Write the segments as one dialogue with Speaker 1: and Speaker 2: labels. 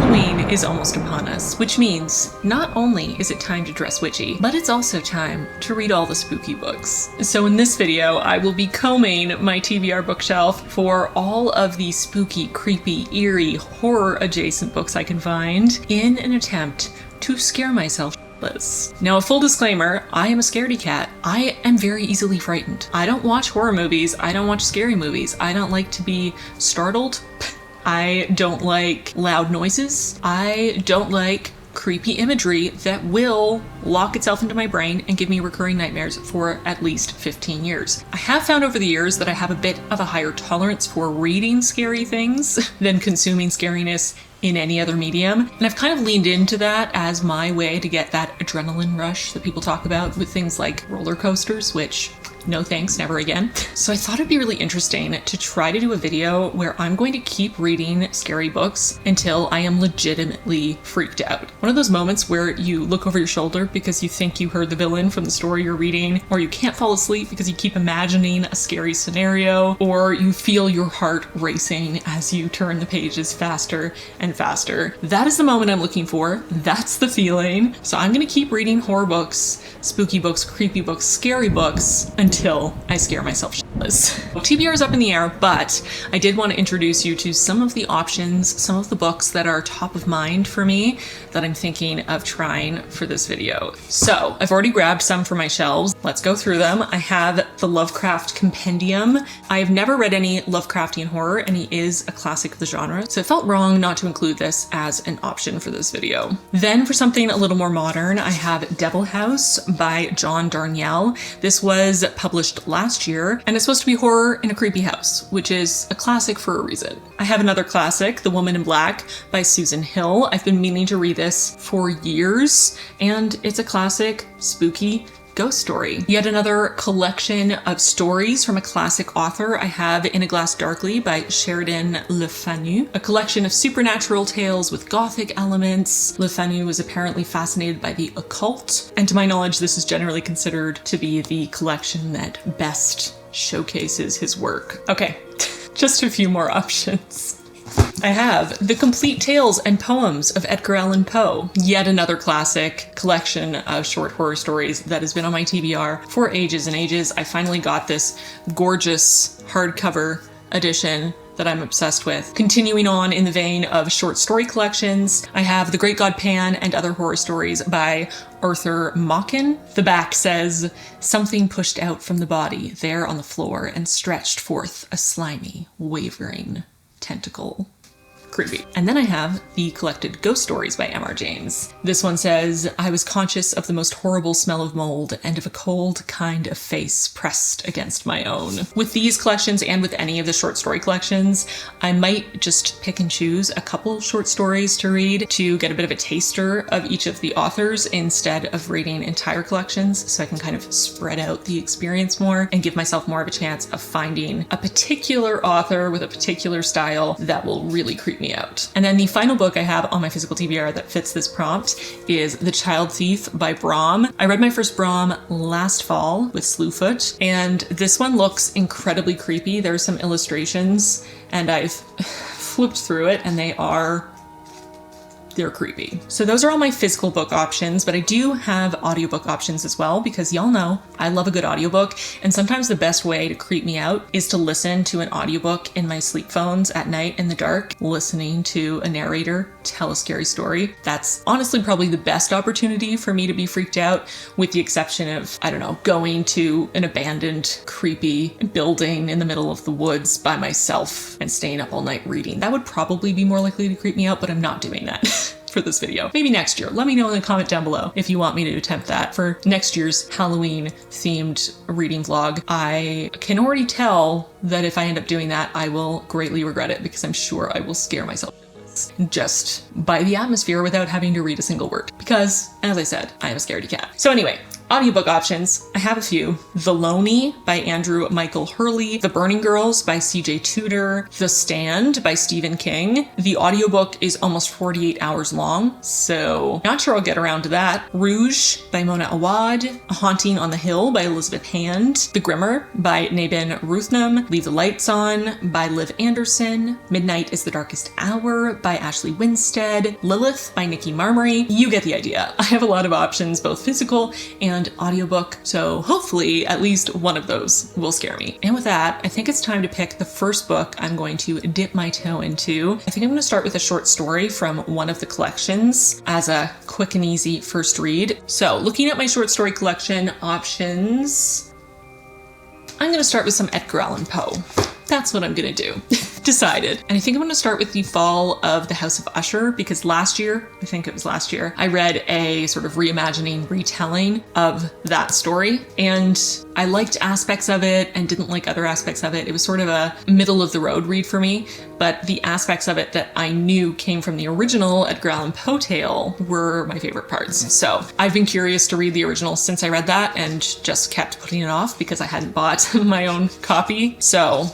Speaker 1: Halloween is almost upon us, which means not only is it time to dress witchy, but it's also time to read all the spooky books. So in this video, I will be combing my TBR bookshelf for all of the spooky, creepy, eerie, horror-adjacent books I can find in an attempt to scare myself shitless. Now, a full disclaimer, I am a scaredy cat. I am very easily frightened. I don't watch horror movies. I don't watch scary movies. I don't like to be startled. I don't like loud noises. I don't like creepy imagery that will lock itself into my brain and give me recurring nightmares for at least 15 years. I have found over the years that I have a bit of a higher tolerance for reading scary things than consuming scariness in any other medium. And I've kind of leaned into that as my way to get that adrenaline rush that people talk about with things like roller coasters, which no thanks, never again. So I thought it'd be really interesting to try to do a video where I'm going to keep reading scary books until I am legitimately freaked out. One of those moments where you look over your shoulder because you think you heard the villain from the story you're reading, or you can't fall asleep because you keep imagining a scary scenario, or you feel your heart racing as you turn the pages faster and faster. That is the moment I'm looking for. That's the feeling. So I'm gonna keep reading horror books, spooky books, creepy books, scary books until I scare myself shitless. TBR is up in the air, but I did want to introduce you to some of the options, some of the books that are top of mind for me that I'm thinking of trying for this video. So I've already grabbed some for my shelves. Let's go through them. I have the Lovecraft Compendium. I have never read any Lovecraftian horror, and he is a classic of the genre, so it felt wrong not to include this as an option for this video. Then for something a little more modern, I have Devil House by John Darnielle. This was published last year, and it's supposed to be horror in a creepy house, which is a classic for a reason. I have another classic, The Woman in Black by Susan Hill. I've been meaning to read this for years, and it's a classic, spooky ghost story. Yet another collection of stories from a classic author I have In a Glass Darkly by Sheridan Le Fanu, a collection of supernatural tales with gothic elements. Le Fanu was apparently fascinated by the occult, and to my knowledge, this is generally considered to be the collection that best showcases his work. Okay, just a few more options. I have The Complete Tales and Poems of Edgar Allan Poe, yet another classic collection of short horror stories that has been on my TBR for ages and ages. I finally got this gorgeous hardcover edition that I'm obsessed with. Continuing on in the vein of short story collections, I have The Great God Pan and Other Horror Stories by Arthur Machen. The back says, "Something pushed out from the body there on the floor and stretched forth a slimy, wavering tentacle." Creepy. And then I have the collected Ghost Stories by M.R. James. This one says, "I was conscious of the most horrible smell of mold and of a cold kind of face pressed against my own." With these collections and with any of the short story collections, I might just pick and choose a couple short stories to read to get a bit of a taster of each of the authors instead of reading entire collections, so I can kind of spread out the experience more and give myself more of a chance of finding a particular author with a particular style that will really creep me out. And then the final book I have on my physical TBR that fits this prompt is The Child Thief by Brom. I read my first Brom last fall with Slewfoot, and this one looks incredibly creepy. There are some illustrations, and I've flipped through it, and they're creepy. So those are all my physical book options, but I do have audiobook options as well, because y'all know I love a good audiobook, and sometimes the best way to creep me out is to listen to an audiobook in my sleep phones at night in the dark, listening to a narrator tell a scary story. That's honestly probably the best opportunity for me to be freaked out, with the exception of, I don't know, going to an abandoned, creepy building in the middle of the woods by myself and staying up all night reading. That would probably be more likely to creep me out, but I'm not doing that for this video. Maybe next year. Let me know in the comment down below if you want me to attempt that for next year's Halloween themed reading vlog. I can already tell that if I end up doing that, I will greatly regret it, because I'm sure I will scare myself just by the atmosphere without having to read a single word, because as I said, I am a scaredy cat. So anyway, Audiobook options, I have a few. The Loney by Andrew Michael Hurley, The Burning Girls by CJ Tudor, The Stand by Stephen King. The audiobook is almost 48 hours long, so not sure I'll get around to that. Rouge by Mona Awad, A Haunting on the Hill by Elizabeth Hand, The Grimmer by Nabin Ruthnam, Leave the Lights On by Liv Anderson, Midnight is the Darkest Hour by Ashley Winstead, Lilith by Nikki Marmory. You get the idea. I have a lot of options, both physical and audiobook, so hopefully at least one of those will scare me. And with that, I think it's time to pick the first book I'm going to dip my toe into. I think I'm going to start with a short story from one of the collections as a quick and easy first read. So looking at my short story collection options, I'm going to start with some Edgar Allan Poe. That's what I'm gonna do. Decided. And I think I'm gonna start with The Fall of the House of Usher, because last year, I think it was last year, I read a sort of reimagining, retelling of that story, and I liked aspects of it and didn't like other aspects of it. It was sort of a middle of the road read for me, but the aspects of it that I knew came from the original Edgar Allan Poe tale were my favorite parts. So I've been curious to read the original since I read that and just kept putting it off because I hadn't bought my own copy. So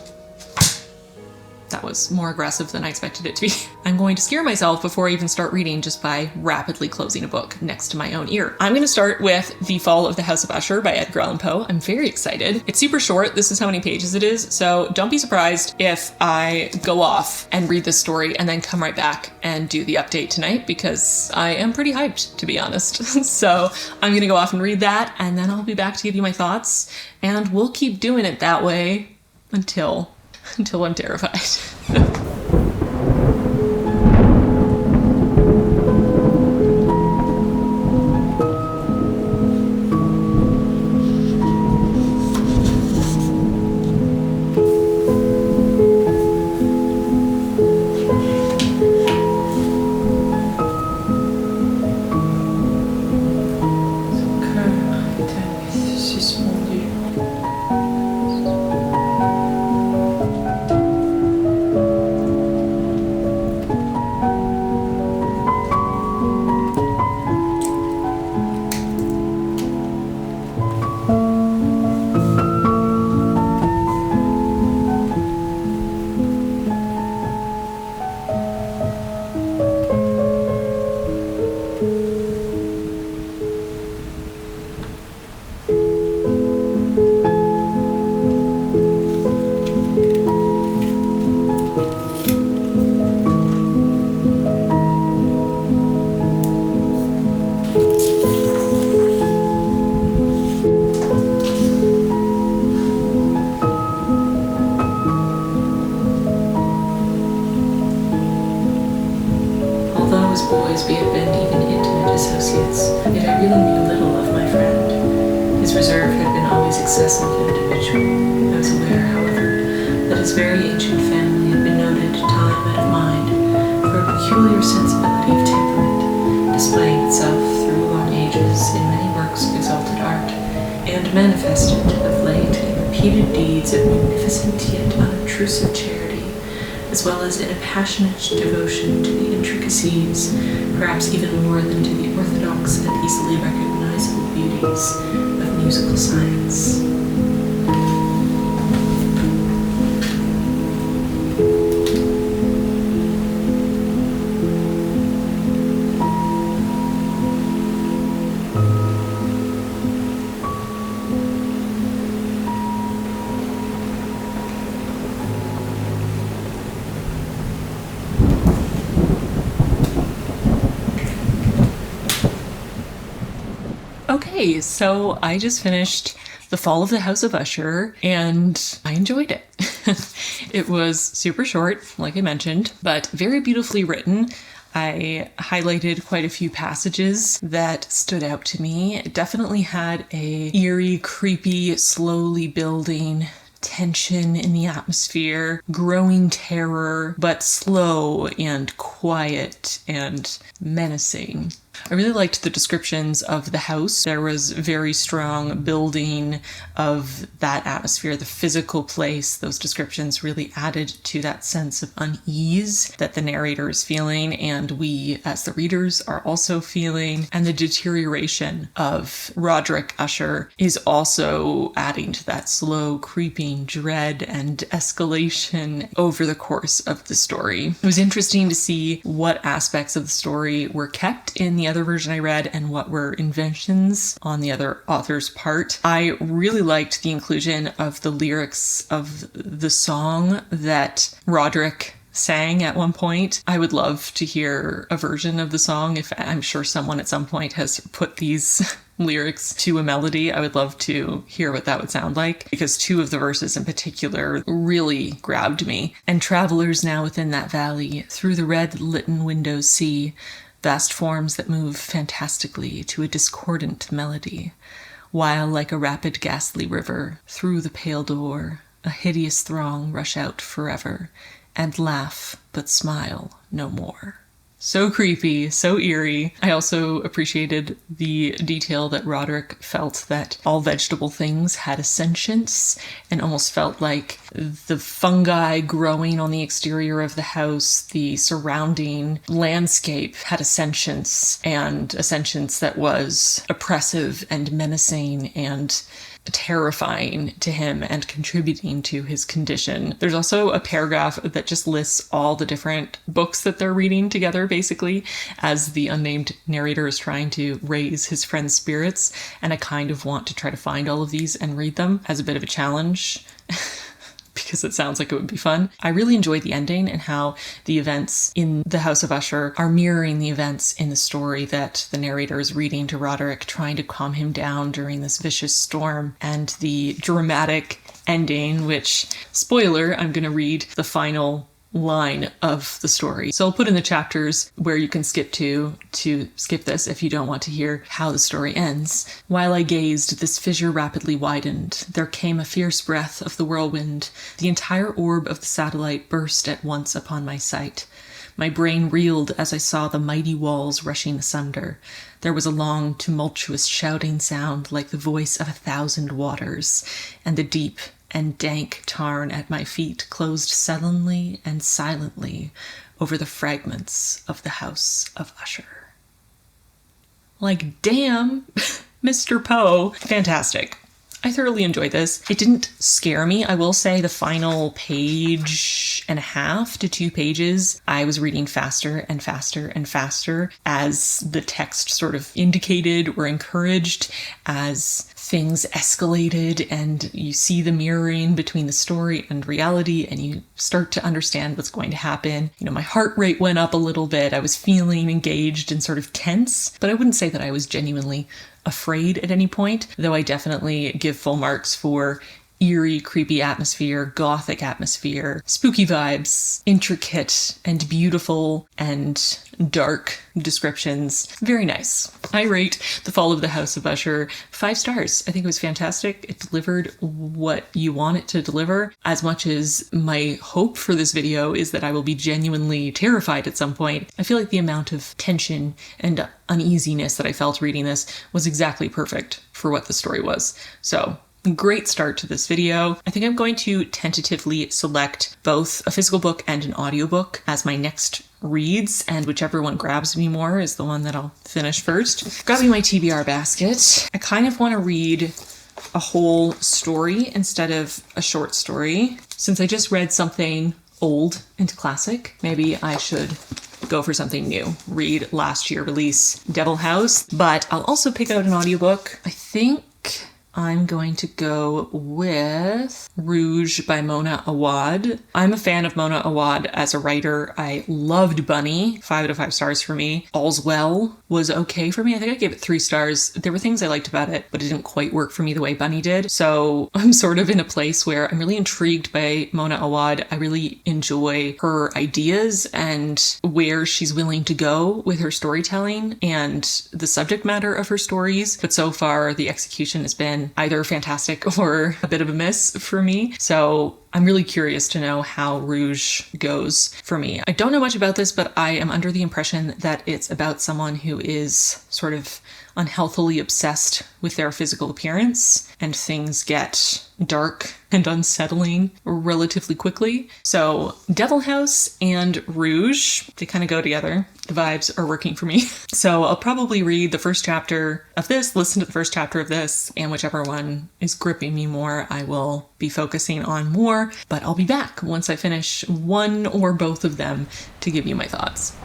Speaker 1: that was more aggressive than I expected it to be. I'm going to scare myself before I even start reading just by rapidly closing a book next to my own ear. I'm going to start with The Fall of the House of Usher by Edgar Allan Poe. I'm very excited. It's super short. This is how many pages it is. So don't be surprised if I go off and read this story and then come right back and do the update tonight, because I am pretty hyped, to be honest. So I'm going to go off and read that, and then I'll be back to give you my thoughts, and we'll keep doing it that way until I'm terrified. Boys, we had been even intimate associates, yet I really knew little of my friend. His reserve had been always excessive and habitual. I was aware, however, that his very ancient family had been noted time out of mind for a peculiar sensibility of temperament, displaying itself through long ages in many works of exalted art, and manifested of late in repeated deeds of magnificent yet unobtrusive charity, as well as in a passionate devotion to the intricacies, perhaps even more than to the orthodox and easily recognizable beauties of musical science. Okay, so I just finished The Fall of the House of Usher, and I enjoyed it. It was super short, like I mentioned, but very beautifully written. I highlighted quite a few passages that stood out to me. It definitely had a eerie, creepy, slowly building tension in the atmosphere, growing terror, but slow and quiet and menacing. I really liked the descriptions of the house. There was very strong building of that atmosphere, the physical place. Those descriptions really added to that sense of unease that the narrator is feeling, and we as the readers are also feeling. And the deterioration of Roderick Usher is also adding to that slow creeping dread and escalation over the course of the story. It was interesting to see what aspects of the story were kept in the other version I read and what were inventions on the other author's part. I really liked the inclusion of the lyrics of the song that Roderick sang at one point. I would love to hear a version of the song. If I'm sure someone at some point has put these lyrics to a melody, I would love to hear what that would sound like, because two of the verses in particular really grabbed me. And travelers now within that valley, through the red litten windows see vast forms that move fantastically to a discordant melody, while like a rapid ghastly river, through the pale door, a hideous throng rush out forever, and laugh but smile no more. So creepy, so eerie. I also appreciated the detail that Roderick felt that all vegetable things had a sentience, and almost felt like the fungi growing on the exterior of the house, the surrounding landscape had a sentience, and a sentience that was oppressive and menacing and terrifying to him and contributing to his condition. There's also a paragraph that just lists all the different books that they're reading together, basically, as the unnamed narrator is trying to raise his friend's spirits. And I kind of want to try to find all of these and read them as a bit of a challenge. Because it sounds like it would be fun. I really enjoyed the ending and how the events in the House of Usher are mirroring the events in the story that the narrator is reading to Roderick, trying to calm him down during this vicious storm, and the dramatic ending, which, spoiler, I'm going to read the final line of the story. So I'll put in the chapters where you can skip to skip this if you don't want to hear how the story ends. While I gazed, this fissure rapidly widened. There came a fierce breath of the whirlwind. The entire orb of the satellite burst at once upon my sight. My brain reeled as I saw the mighty walls rushing asunder. There was a long, tumultuous shouting sound like the voice of 1,000 waters, and the deep and dank tarn at my feet closed sullenly and silently over the fragments of the House of Usher. Like, damn, Mr. Poe. Fantastic. I thoroughly enjoyed this. It didn't scare me. I will say the final page and a half to 2 pages, I was reading faster and faster and faster as the text sort of indicated or encouraged, as things escalated and you see the mirroring between the story and reality and you start to understand what's going to happen. You know, my heart rate went up a little bit. I was feeling engaged and sort of tense, but I wouldn't say that I was genuinely afraid at any point, though I definitely give full marks for eerie, creepy atmosphere, gothic atmosphere, spooky vibes, intricate and beautiful and dark descriptions. Very nice. I rate The Fall of the House of Usher 5 stars. I think it was fantastic. It delivered what you want it to deliver. As much as my hope for this video is that I will be genuinely terrified at some point, I feel like the amount of tension and uneasiness that I felt reading this was exactly perfect for what the story was. So, great start to this video. I think I'm going to tentatively select both a physical book and an audiobook as my next reads, and whichever one grabs me more is the one that I'll finish first. Grabbing my TBR basket. I kind of want to read a whole story instead of a short story. Since I just read something old and classic, maybe I should go for something new. Read last year release Devil House, but I'll also pick out an audiobook. I think I'm going to go with Rouge by Mona Awad. I'm a fan of Mona Awad as a writer. I loved Bunny, 5 out of 5 stars for me. All's Well was okay for me. I think I gave it 3 stars. There were things I liked about it, but it didn't quite work for me the way Bunny did. So I'm sort of in a place where I'm really intrigued by Mona Awad. I really enjoy her ideas and where she's willing to go with her storytelling and the subject matter of her stories. But so far, the execution has been either fantastic or a bit of a miss for me. So I'm really curious to know how rouge goes for me. I don't know much about this, but I am under the impression that it's about someone who is sort of unhealthily obsessed with their physical appearance, and things get dark and unsettling relatively quickly. So Devil House and rouge, they kind of go together. The vibes are working for me. So I'll probably read the first chapter of this, listen to the first chapter of this, and whichever one is gripping me more, I will be focusing on more. But I'll be back once I finish one or both of them to give you my thoughts.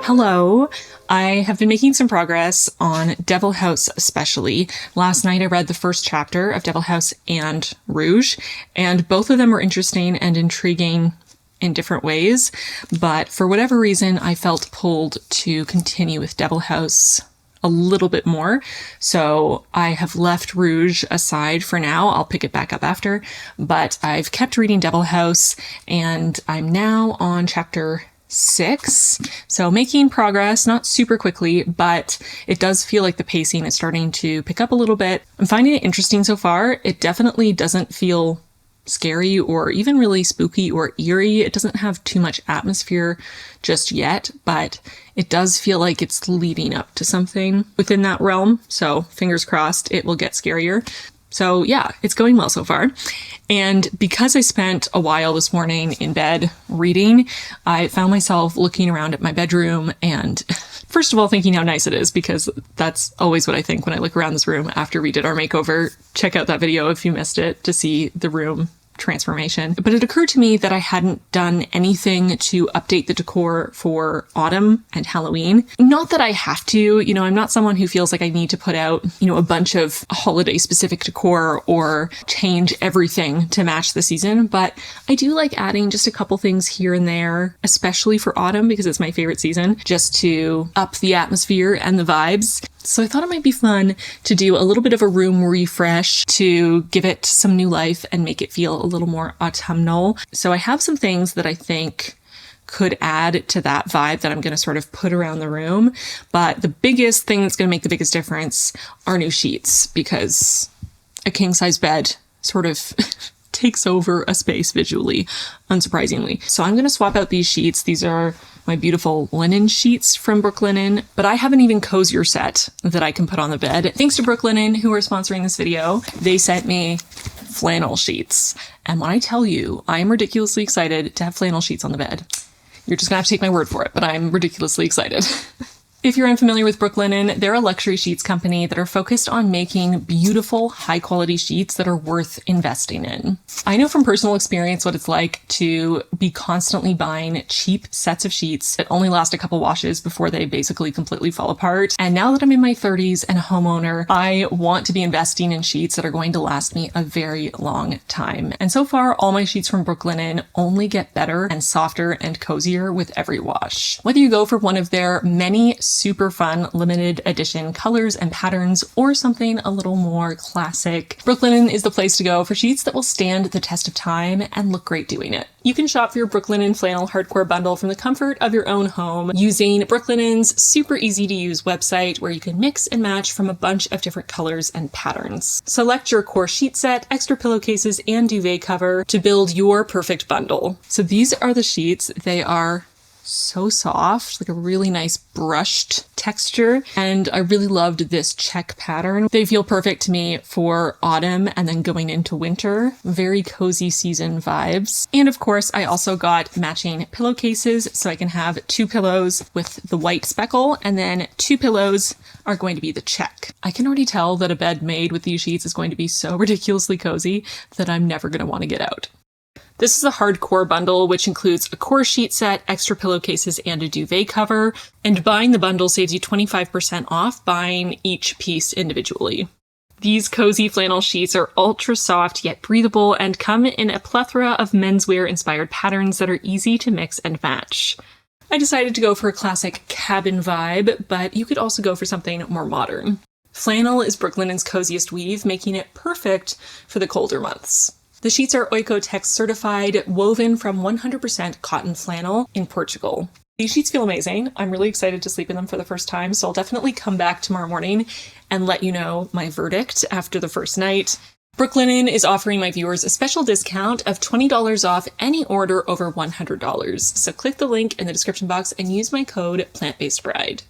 Speaker 1: Hello. I have been making some progress on Devil House especially. Last night I read the first chapter of Devil House and rouge, and both of them were interesting and intriguing in different ways, but for whatever reason I felt pulled to continue with Devil House a little bit more. So I have left rouge aside for now. I'll pick it back up after, but I've kept reading Devil House and I'm now on chapter 6. So making progress, not super quickly, but it does feel like the pacing is starting to pick up a little bit. I'm finding it interesting so far. It definitely doesn't feel scary or even really spooky or eerie. It doesn't have too much atmosphere just yet, but it does feel like it's leading up to something within that realm. So fingers crossed it will get scarier. So yeah, it's going well so far. And because I spent a while this morning in bed reading, I found myself looking around at my bedroom and first of all thinking how nice it is, because that's always what I think when I look around this room after we did our makeover. Check out that video if you missed it to see the room transformation. But it occurred to me that I hadn't done anything to update the decor for autumn and Halloween. Not that I have to, I'm not someone who feels like I need to put out, a bunch of holiday specific decor or change everything to match the season, but I do like adding just a couple things here and there, especially for autumn because it's my favorite season, just to up the atmosphere and the vibes. So I thought it might be fun to do a little bit of a room refresh to give it some new life and make it feel a little more autumnal. So I have some things that I think could add to that vibe that I'm going to sort of put around the room. But the biggest thing that's going to make the biggest difference are new sheets, because a king size bed sort of takes over a space visually, unsurprisingly. So I'm going to swap out these sheets. These are my beautiful linen sheets from Brooklinen, but I have an even cozier set that I can put on the bed. Thanks to Brooklinen, who are sponsoring this video. They sent me flannel sheets. And when I tell you, I am ridiculously excited to have flannel sheets on the bed. You're just gonna have to take my word for it, but I'm ridiculously excited. If you're unfamiliar with Brooklinen, they're a luxury sheets company that are focused on making beautiful, high-quality sheets that are worth investing in. I know from personal experience what it's like to be constantly buying cheap sets of sheets that only last a couple washes before they basically completely fall apart. And now that I'm in my 30s and a homeowner, I want to be investing in sheets that are going to last me a very long time. And so far, all my sheets from Brooklinen only get better and softer and cozier with every wash. Whether you go for one of their many super fun limited edition colors and patterns or something a little more classic, Brooklinen is the place to go for sheets that will stand the test of time and look great doing it. You can shop for your Brooklinen flannel hardcore bundle from the comfort of your own home using Brooklinen's super easy to use website where you can mix and match from a bunch of different colors and patterns. Select your core sheet set, extra pillowcases, and duvet cover to build your perfect bundle. So these are the sheets. They are so soft, like a really nice brushed texture. And I really loved this check pattern. They feel perfect to me for autumn and then going into winter. Very cozy season vibes. And of course, I also got matching pillowcases so I can have 2 pillows with the white speckle and then 2 pillows are going to be the check. I can already tell that a bed made with these sheets is going to be so ridiculously cozy that I'm never going to want to get out. This is a hardcore bundle, which includes a core sheet set, extra pillowcases, and a duvet cover. And buying the bundle saves you 25% off buying each piece individually. These cozy flannel sheets are ultra soft yet breathable and come in a plethora of menswear inspired patterns that are easy to mix and match. I decided to go for a classic cabin vibe, but you could also go for something more modern. Flannel is Brooklinen's coziest weave, making it perfect for the colder months. The sheets are Oikotex certified, woven from 100% cotton flannel in Portugal. These sheets feel amazing. I'm really excited to sleep in them for the first time, so I'll definitely come back tomorrow morning and let you know my verdict after the first night. Brooklinen is offering my viewers a special discount of $20 off any order over $100. So click the link in the description box and use my code PlantBasedBride.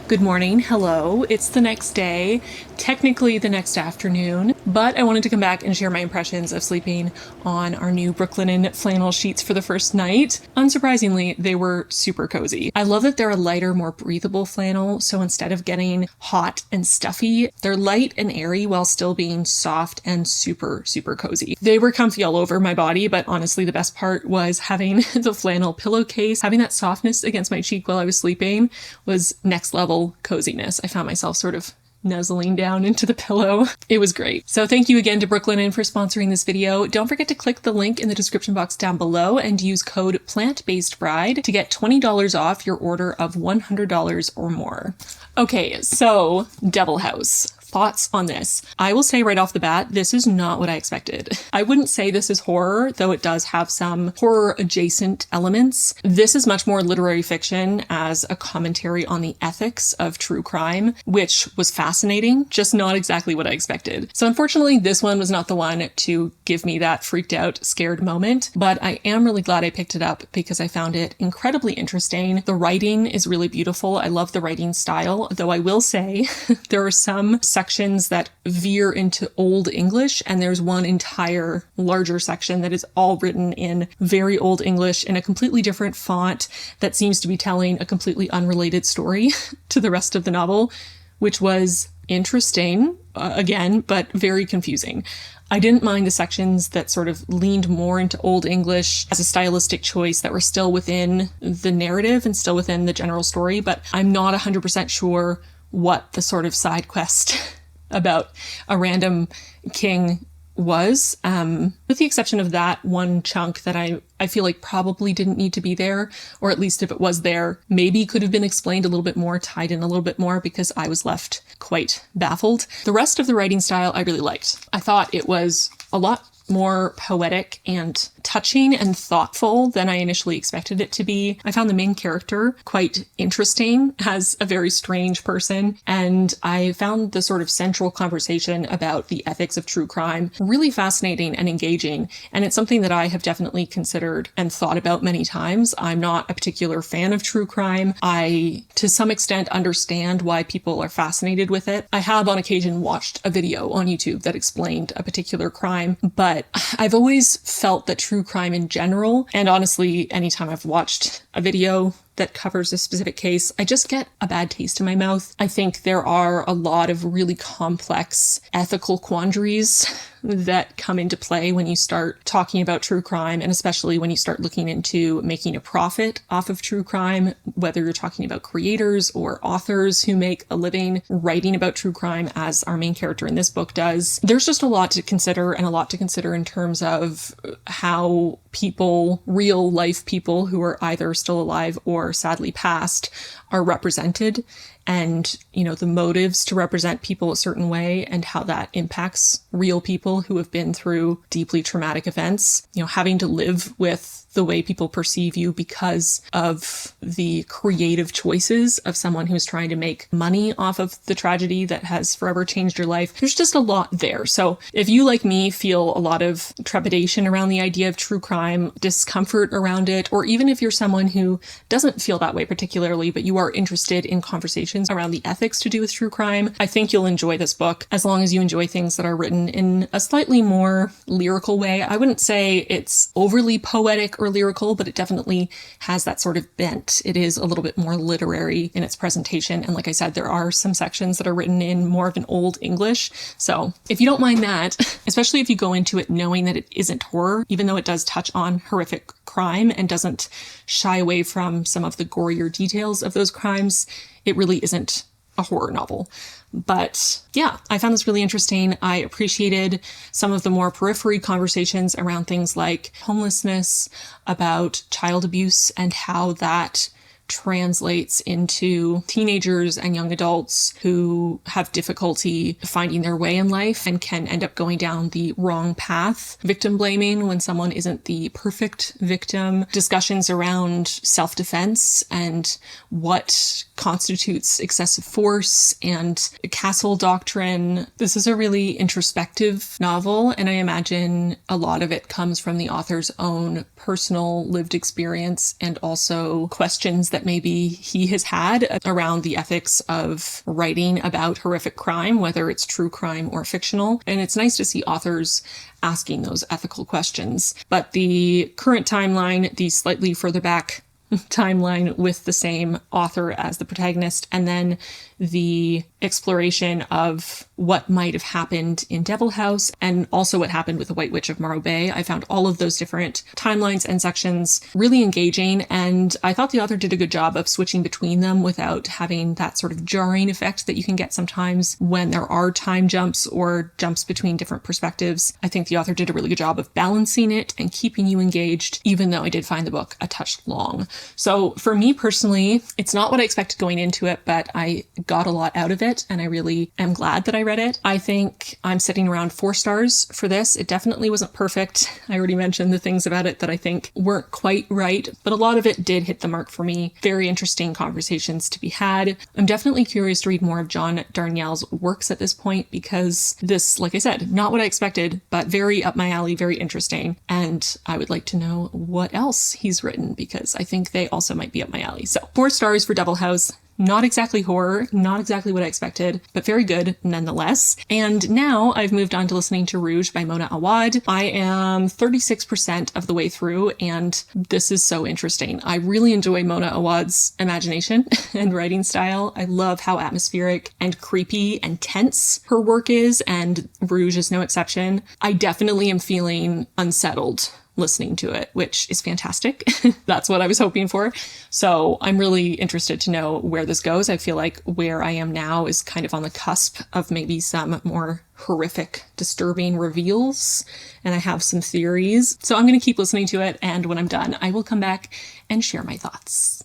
Speaker 1: Good morning, hello. It's the next day, technically the next afternoon, but I wanted to come back and share my impressions of sleeping on our new Brooklinen flannel sheets for the first night. Unsurprisingly, they were super cozy. I love that they're a lighter, more breathable flannel, so instead of getting hot and stuffy, they're light and airy while still being soft and super, super cozy. They were comfy all over my body, but honestly, the best part was having the flannel pillowcase, having that softness against my cheek while I was sleeping was next level coziness. I found myself sort of nuzzling down into the pillow. It was great. So thank you again to Brooklinen for sponsoring this video. Don't forget to click the link in the description box down below and use code PlantBasedBride to get $20 off your order of $100 or more. Okay, so Devil House. Thoughts on this? I will say right off the bat, this is not what I expected. I wouldn't say this is horror, though it does have some horror adjacent elements. This is much more literary fiction as a commentary on the ethics of true crime, which was fascinating, just not exactly what I expected. So unfortunately, this one was not the one to give me that freaked out, scared moment, but I am really glad I picked it up because I found it incredibly interesting. The writing is really beautiful. I love the writing style, though I will say there are some sections that veer into Old English, and there's one entire larger section that is all written in very Old English in a completely different font that seems to be telling a completely unrelated story to the rest of the novel, which was interesting, again, but very confusing. I didn't mind the sections that sort of leaned more into Old English as a stylistic choice that were still within the narrative and still within the general story, but I'm not 100% sure what the sort of side quest about a random king was, with the exception of that one chunk that I feel like probably didn't need to be there, or at least if it was there, maybe could have been explained a little bit more, tied in a little bit more, because I was left quite baffled. The rest of the writing style I really liked. I thought it was a lot more poetic and touching and thoughtful than I initially expected it to be. I found the main character quite interesting as a very strange person, and I found the sort of central conversation about the ethics of true crime really fascinating and engaging, and it's something that I have definitely considered and thought about many times. I'm not a particular fan of true crime. I, to some extent, understand why people are fascinated with it. I have on occasion watched a video on YouTube that explained a particular crime, but I've always felt that true crime in general, and honestly, anytime I've watched a video that covers a specific case, I just get a bad taste in my mouth. I think there are a lot of really complex ethical quandaries that come into play when you start talking about true crime, and especially when you start looking into making a profit off of true crime, whether you're talking about creators or authors who make a living writing about true crime, as our main character in this book does. There's just a lot to consider, and a lot to consider in terms of how people, real life people who are either still alive or sadly passed, are represented, and, you know, the motives to represent people a certain way and how that impacts real people who have been through deeply traumatic events. You know, having to live with the way people perceive you because of the creative choices of someone who's trying to make money off of the tragedy that has forever changed your life. There's just a lot there. So if you, like me, feel a lot of trepidation around the idea of true crime, discomfort around it, or even if you're someone who doesn't feel that way particularly, but you are interested in conversations around the ethics to do with true crime, I think you'll enjoy this book, as long as you enjoy things that are written in a slightly more lyrical way. I wouldn't say it's overly poetic or lyrical, but it definitely has that sort of bent. It is a little bit more literary in its presentation. And like I said, there are some sections that are written in more of an Old English. So if you don't mind that, especially if you go into it knowing that it isn't horror, even though it does touch on horrific crime and doesn't shy away from some of the gorier details of those crimes, it really isn't a horror novel. But yeah, I found this really interesting. I appreciated some of the more periphery conversations around things like homelessness, about child abuse, and how that translates into teenagers and young adults who have difficulty finding their way in life and can end up going down the wrong path. Victim blaming when someone isn't the perfect victim. Discussions around self-defense and what constitutes excessive force, and castle doctrine. This is a really introspective novel, and I imagine a lot of it comes from the author's own personal lived experience and also questions that maybe he has had around the ethics of writing about horrific crime, whether it's true crime or fictional. And it's nice to see authors asking those ethical questions. But the current timeline, the slightly further back timeline with the same author as the protagonist, and then the exploration of what might have happened in Devil House and also what happened with the White Witch of Morro Bay. I found all of those different timelines and sections really engaging, and I thought the author did a good job of switching between them without having that sort of jarring effect that you can get sometimes when there are time jumps or jumps between different perspectives. I think the author did a really good job of balancing it and keeping you engaged, even though I did find the book a touch long. So for me personally, it's not what I expected going into it, but I got a lot out of it. it, and I really am glad that I read it. I think I'm sitting around 4 stars for this. It definitely wasn't perfect. I already mentioned the things about it that I think weren't quite right, but a lot of it did hit the mark for me. Very interesting conversations to be had. I'm definitely curious to read more of John Darnielle's works at this point, because this, like I said, not what I expected, but very up my alley, very interesting. And I would like to know what else he's written, because I think they also might be up my alley. So 4 stars for Devil House. Not exactly horror, not exactly what I expected, but very good nonetheless. And now I've moved on to listening to Rouge by Mona Awad. I am 36% of the way through, and this is so interesting. I really enjoy Mona Awad's imagination and writing style. I love how atmospheric and creepy and tense her work is, and Rouge is no exception. I definitely am feeling unsettled listening to it, which is fantastic. That's what I was hoping for. So I'm really interested to know where this goes. I feel like where I am now is kind of on the cusp of maybe some more horrific, disturbing reveals, and I have some theories. So I'm going to keep listening to it, and when I'm done, I will come back and share my thoughts.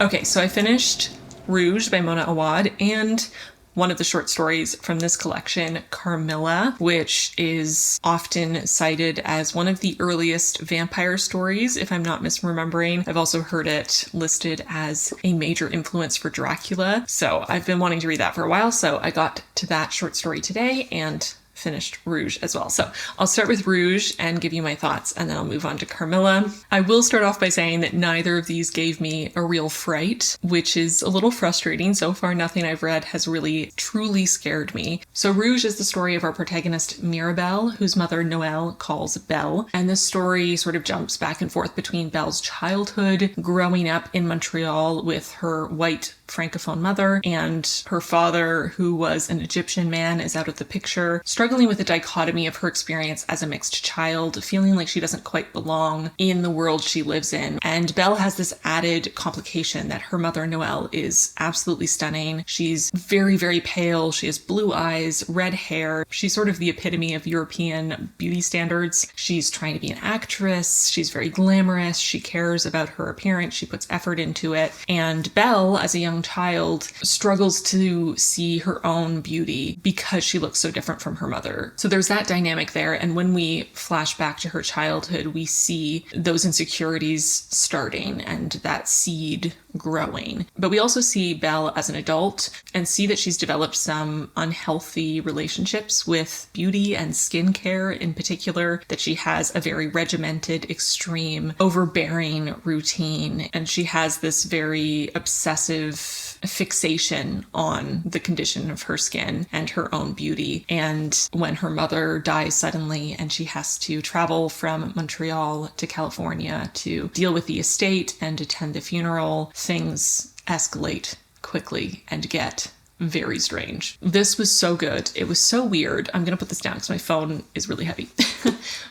Speaker 1: Okay, so I finished Rouge by Mona Awad and one of the short stories from this collection, Carmilla, which is often cited as one of the earliest vampire stories, if I'm not misremembering. I've also heard it listed as a major influence for Dracula. So I've been wanting to read that for a while, so I got to that short story today and finished Rouge as well. So I'll start with Rouge and give you my thoughts, and then I'll move on to Carmilla. I will start off by saying that neither of these gave me a real fright, which is a little frustrating. So far, nothing I've read has really truly scared me. So Rouge is the story of our protagonist Mirabelle, whose mother Noelle calls Belle. And this story sort of jumps back and forth between Belle's childhood, growing up in Montreal with her white Francophone mother, and her father, who was an Egyptian man, is out of the picture, struggling with the dichotomy of her experience as a mixed child, feeling like she doesn't quite belong in the world she lives in. And Belle has this added complication that her mother, Noelle, is absolutely stunning. She's very, very pale. She has blue eyes, red hair. She's sort of the epitome of European beauty standards. She's trying to be an actress. She's very glamorous. She cares about her appearance. She puts effort into it. And Belle, as a young child, struggles to see her own beauty because she looks so different from her mother. So there's that dynamic there. And when we flash back to her childhood, we see those insecurities starting and that seed growing. But we also see Belle as an adult and see that she's developed some unhealthy relationships with beauty and skincare in particular, that she has a very regimented, extreme, overbearing routine. And she has this very obsessive fixation on the condition of her skin and her own beauty. And when her mother dies suddenly and she has to travel from Montreal to California to deal with the estate and attend the funeral, things escalate quickly and get very strange. This was so good. It was so weird. I'm gonna put this down because my phone is really heavy.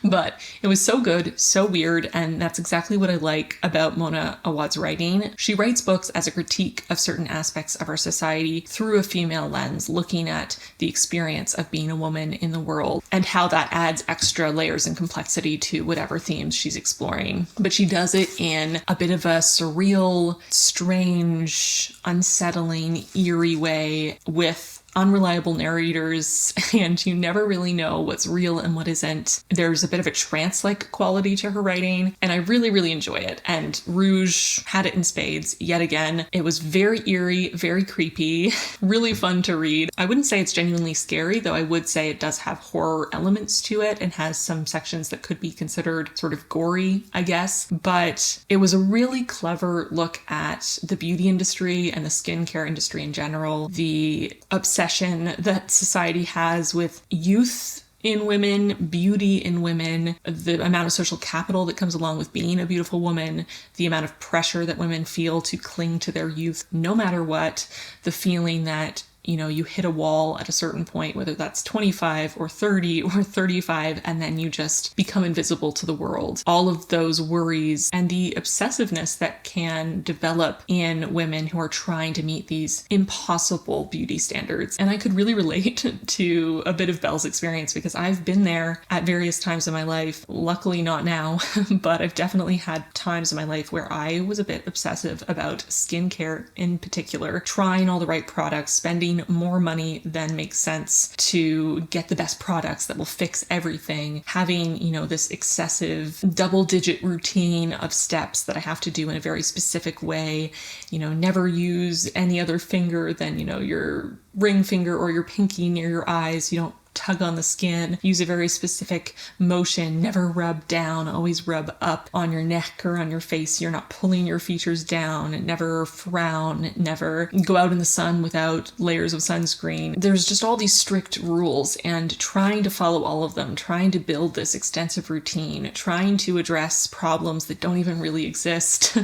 Speaker 1: But it was so good, so weird, and that's exactly what I like about Mona Awad's writing. She writes books as a critique of certain aspects of our society through a female lens, looking at the experience of being a woman in the world and how that adds extra layers and complexity to whatever themes she's exploring. But she does it in a bit of a surreal, strange, unsettling, eerie way with unreliable narrators, and you never really know what's real and what isn't. There's a bit of a trance-like quality to her writing, and I really, really enjoy it. And Rouge had it in spades yet again. It was very eerie, very creepy, really fun to read. I wouldn't say it's genuinely scary, though I would say it does have horror elements to it and has some sections that could be considered sort of gory, I guess. But it was a really clever look at the beauty industry and the skincare industry in general, the obsession that society has with youth in women, beauty in women, the amount of social capital that comes along with being a beautiful woman, the amount of pressure that women feel to cling to their youth no matter what, the feeling that you hit a wall at a certain point, whether that's 25 or 30 or 35, and then you just become invisible to the world. All of those worries and the obsessiveness that can develop in women who are trying to meet these impossible beauty standards. And I could really relate to a bit of Belle's experience because I've been there at various times in my life. Luckily not now, but I've definitely had times in my life where I was a bit obsessive about skincare in particular, trying all the right products, spending more money than makes sense to get the best products that will fix everything, having, this excessive double-digit routine of steps that I have to do in a very specific way, never use any other finger than, your ring finger or your pinky near your eyes. You don't tug on the skin, use a very specific motion, never rub down, always rub up on your neck or on your face. You're not pulling your features down, never frown, never go out in the sun without layers of sunscreen. There's just all these strict rules, and trying to follow all of them, trying to build this extensive routine, trying to address problems that don't even really exist,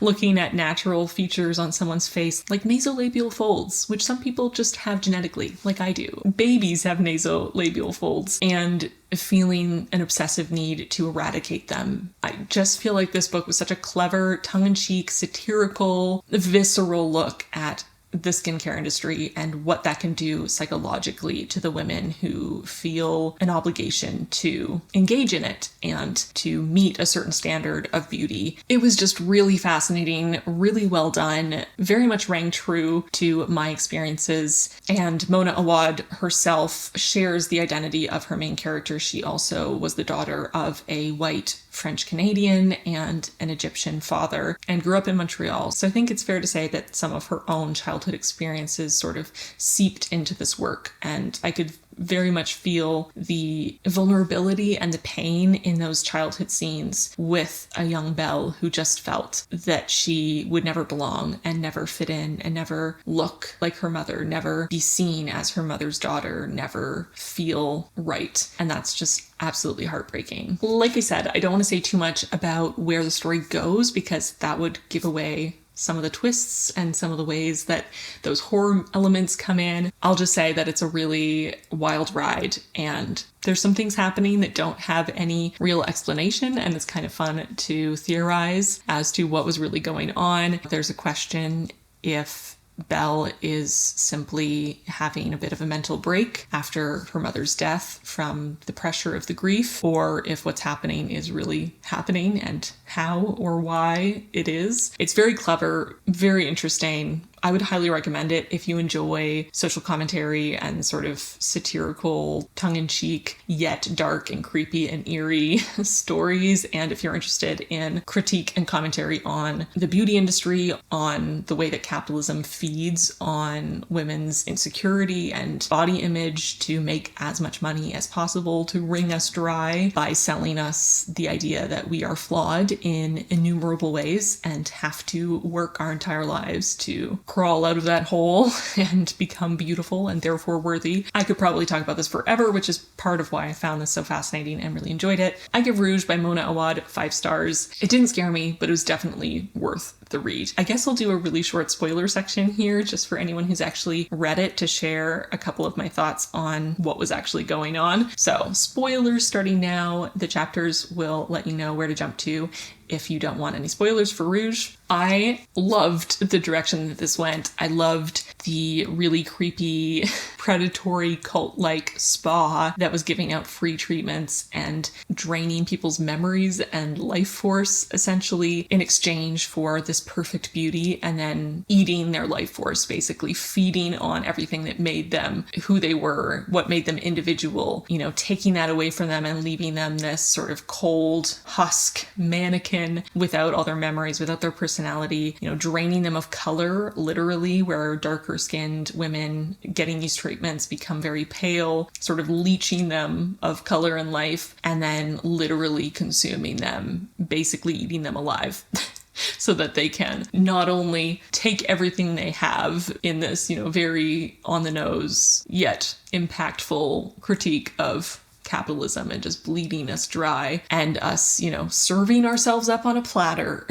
Speaker 1: looking at natural features on someone's face, like nasolabial folds, which some people just have genetically, like I do. Babies have nasolabial folds, and feeling an obsessive need to eradicate them. I just feel like this book was such a clever, tongue-in-cheek, satirical, visceral look at the skincare industry and what that can do psychologically to the women who feel an obligation to engage in it and to meet a certain standard of beauty. It was just really fascinating, really well done, very much rang true to my experiences. And Mona Awad herself shares the identity of her main character. She also was the daughter of a white French Canadian and an Egyptian father, and grew up in Montreal. So I think it's fair to say that some of her own childhood experiences sort of seeped into this work, and I could very much feel the vulnerability and the pain in those childhood scenes with a young Belle who just felt that she would never belong and never fit in and never look like her mother, never be seen as her mother's daughter, never feel right. And that's just absolutely heartbreaking. Like I said, I don't want to say too much about where the story goes because that would give away some of the twists and some of the ways that those horror elements come in. I'll just say that it's a really wild ride, and there's some things happening that don't have any real explanation, and it's kind of fun to theorize as to what was really going on. There's a question if Belle is simply having a bit of a mental break after her mother's death from the pressure of the grief, or if what's happening is really happening and how or why it is. It's very clever, very interesting. I would highly recommend it if you enjoy social commentary and sort of satirical, tongue-in-cheek, yet dark and creepy and eerie stories, and if you're interested in critique and commentary on the beauty industry, on the way that capitalism feeds on women's insecurity and body image to make as much money as possible to wring us dry by selling us the idea that we are flawed in innumerable ways and have to work our entire lives to crawl out of that hole and become beautiful and therefore worthy. I could probably talk about this forever, which is part of why I found this so fascinating and really enjoyed it. I give Rouge by Mona Awad 5 stars. It didn't scare me, but it was definitely worth the read. I guess I'll do a really short spoiler section here just for anyone who's actually read it to share a couple of my thoughts on what was actually going on. So spoilers starting now. The chapters will let you know where to jump to if you don't want any spoilers for Rouge. I loved the direction that this went. I loved the really creepy, predatory cult-like spa that was giving out free treatments and draining people's memories and life force, essentially, in exchange for this perfect beauty, and then eating their life force, basically feeding on everything that made them who they were, what made them individual, you know, taking that away from them and leaving them this sort of cold husk mannequin without all their memories, without their personality, you know, draining them of color, literally, where darker skinned women getting these treatments become very pale, sort of leeching them of color and life, and then literally consuming them, basically eating them alive. So that they can not only take everything they have in this, you know, very on the nose yet impactful critique of capitalism and just bleeding us dry and us, you know, serving ourselves up on a platter.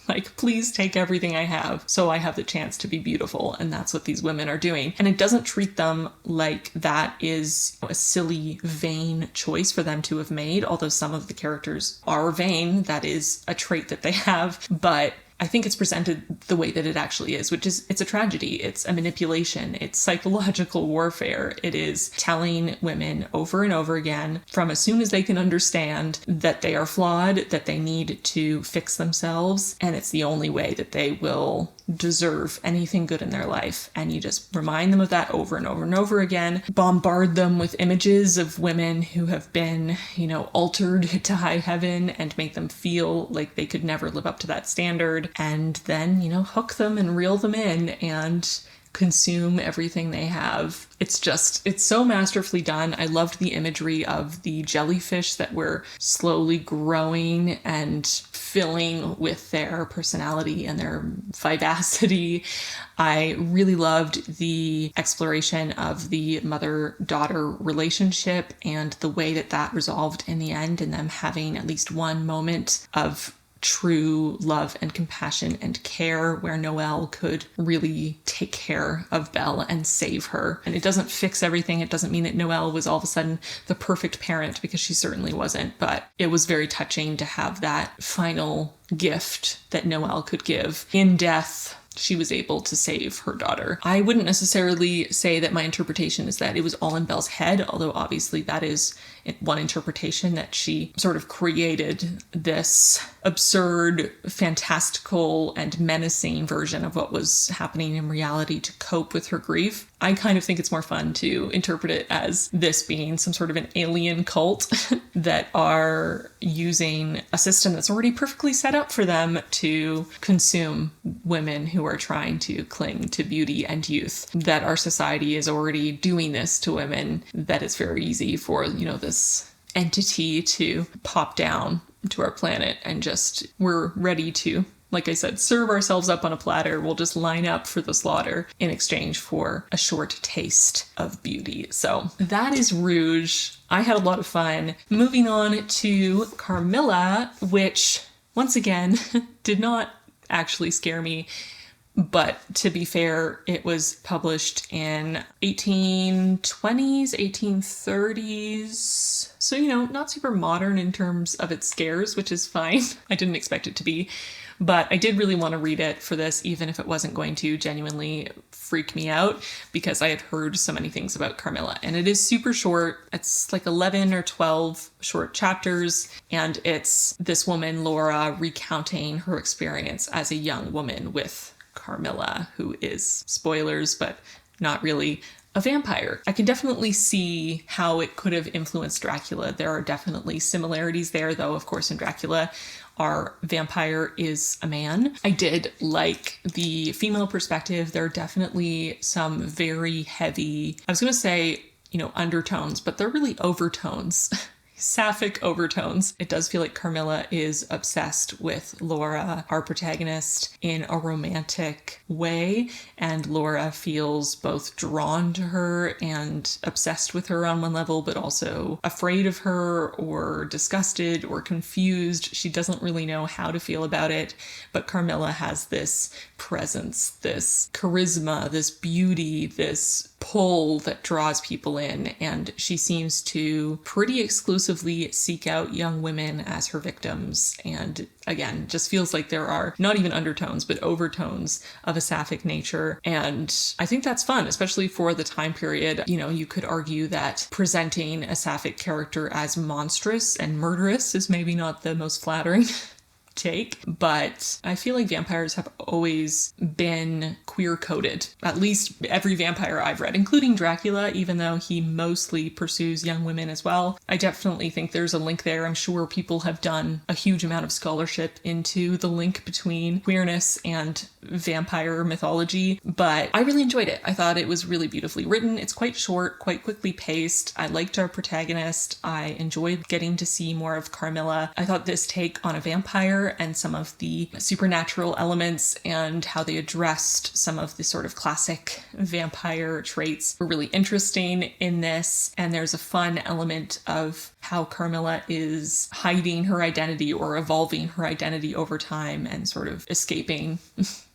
Speaker 1: Like, please take everything I have so I have the chance to be beautiful. And that's what these women are doing. And it doesn't treat them like that is a silly, vain choice for them to have made. Although some of the characters are vain, that is a trait that they have. But I think it's presented the way that it actually is, which is it's a tragedy. It's a manipulation. It's psychological warfare. It is telling women over and over again, from as soon as they can understand, that they are flawed, that they need to fix themselves, and it's the only way that they will deserve anything good in their life. And you just remind them of that over and over and over again, bombard them with images of women who have been, you know, altered to high heaven and make them feel like they could never live up to that standard, and then, you know, hook them and reel them in and consume everything they have. It's so masterfully done. I loved the imagery of the jellyfish that were slowly growing and filling with their personality and their vivacity. I really loved the exploration of the mother-daughter relationship and the way that that resolved in the end, and them having at least one moment of true love and compassion and care where Noelle could really take care of Belle and save her. And it doesn't fix everything. It doesn't mean that Noelle was all of a sudden the perfect parent, because she certainly wasn't, but it was very touching to have that final gift that Noelle could give. In death, she was able to save her daughter. I wouldn't necessarily say that my interpretation is that it was all in Belle's head, although obviously that is one interpretation, that she sort of created this absurd, fantastical, and menacing version of what was happening in reality to cope with her grief. I kind of think it's more fun to interpret it as this being some sort of an alien cult that are using a system that's already perfectly set up for them to consume women who are trying to cling to beauty and youth. That our society is already doing this to women, that it's very easy for, you know, this entity to pop down to our planet, and just, we're ready to, like I said, serve ourselves up on a platter. We'll just line up for the slaughter in exchange for a short taste of beauty. So that is Rouge. I had a lot of fun. Moving on to Carmilla, which, once again, did not actually scare me. But to be fair, it was published in 1820s, 1830s. So, you know, not super modern in terms of its scares, which is fine. I didn't expect it to be. But I did really want to read it for this, even if it wasn't going to genuinely freak me out, because I had heard so many things about Carmilla. And it is super short. It's like 11 or 12 short chapters. And it's this woman, Laura, recounting her experience as a young woman with Carmilla, who is, spoilers, but not really, a vampire. I can definitely see how it could have influenced Dracula. There are definitely similarities there, though, of course, in Dracula, our vampire is a man. I did like the female perspective. There are definitely some very heavy, I was going to say, you know, undertones, but they're really overtones sapphic overtones. It does feel like Carmilla is obsessed with Laura, our protagonist, in a romantic way, and Laura feels both drawn to her and obsessed with her on one level, but also afraid of her or disgusted or confused. She doesn't really know how to feel about it, but Carmilla has this presence, this charisma, this beauty, this pull that draws people in, and she seems to pretty exclusively seek out young women as her victims. And again, just feels like there are not even undertones, but overtones of a sapphic nature. And I think that's fun, especially for the time period. You know, you could argue that presenting a sapphic character as monstrous and murderous is maybe not the most flattering take, but I feel like vampires have always been queer coded. At least every vampire I've read, including Dracula, even though he mostly pursues young women as well. I definitely think there's a link there. I'm sure people have done a huge amount of scholarship into the link between queerness and vampire mythology, but I really enjoyed it. I thought it was really beautifully written. It's quite short, quite quickly paced. I liked our protagonist. I enjoyed getting to see more of Carmilla. I thought this take on a vampire and some of the supernatural elements and how they addressed some of the sort of classic vampire traits were really interesting in this. And there's a fun element of how Carmilla is hiding her identity or evolving her identity over time and sort of escaping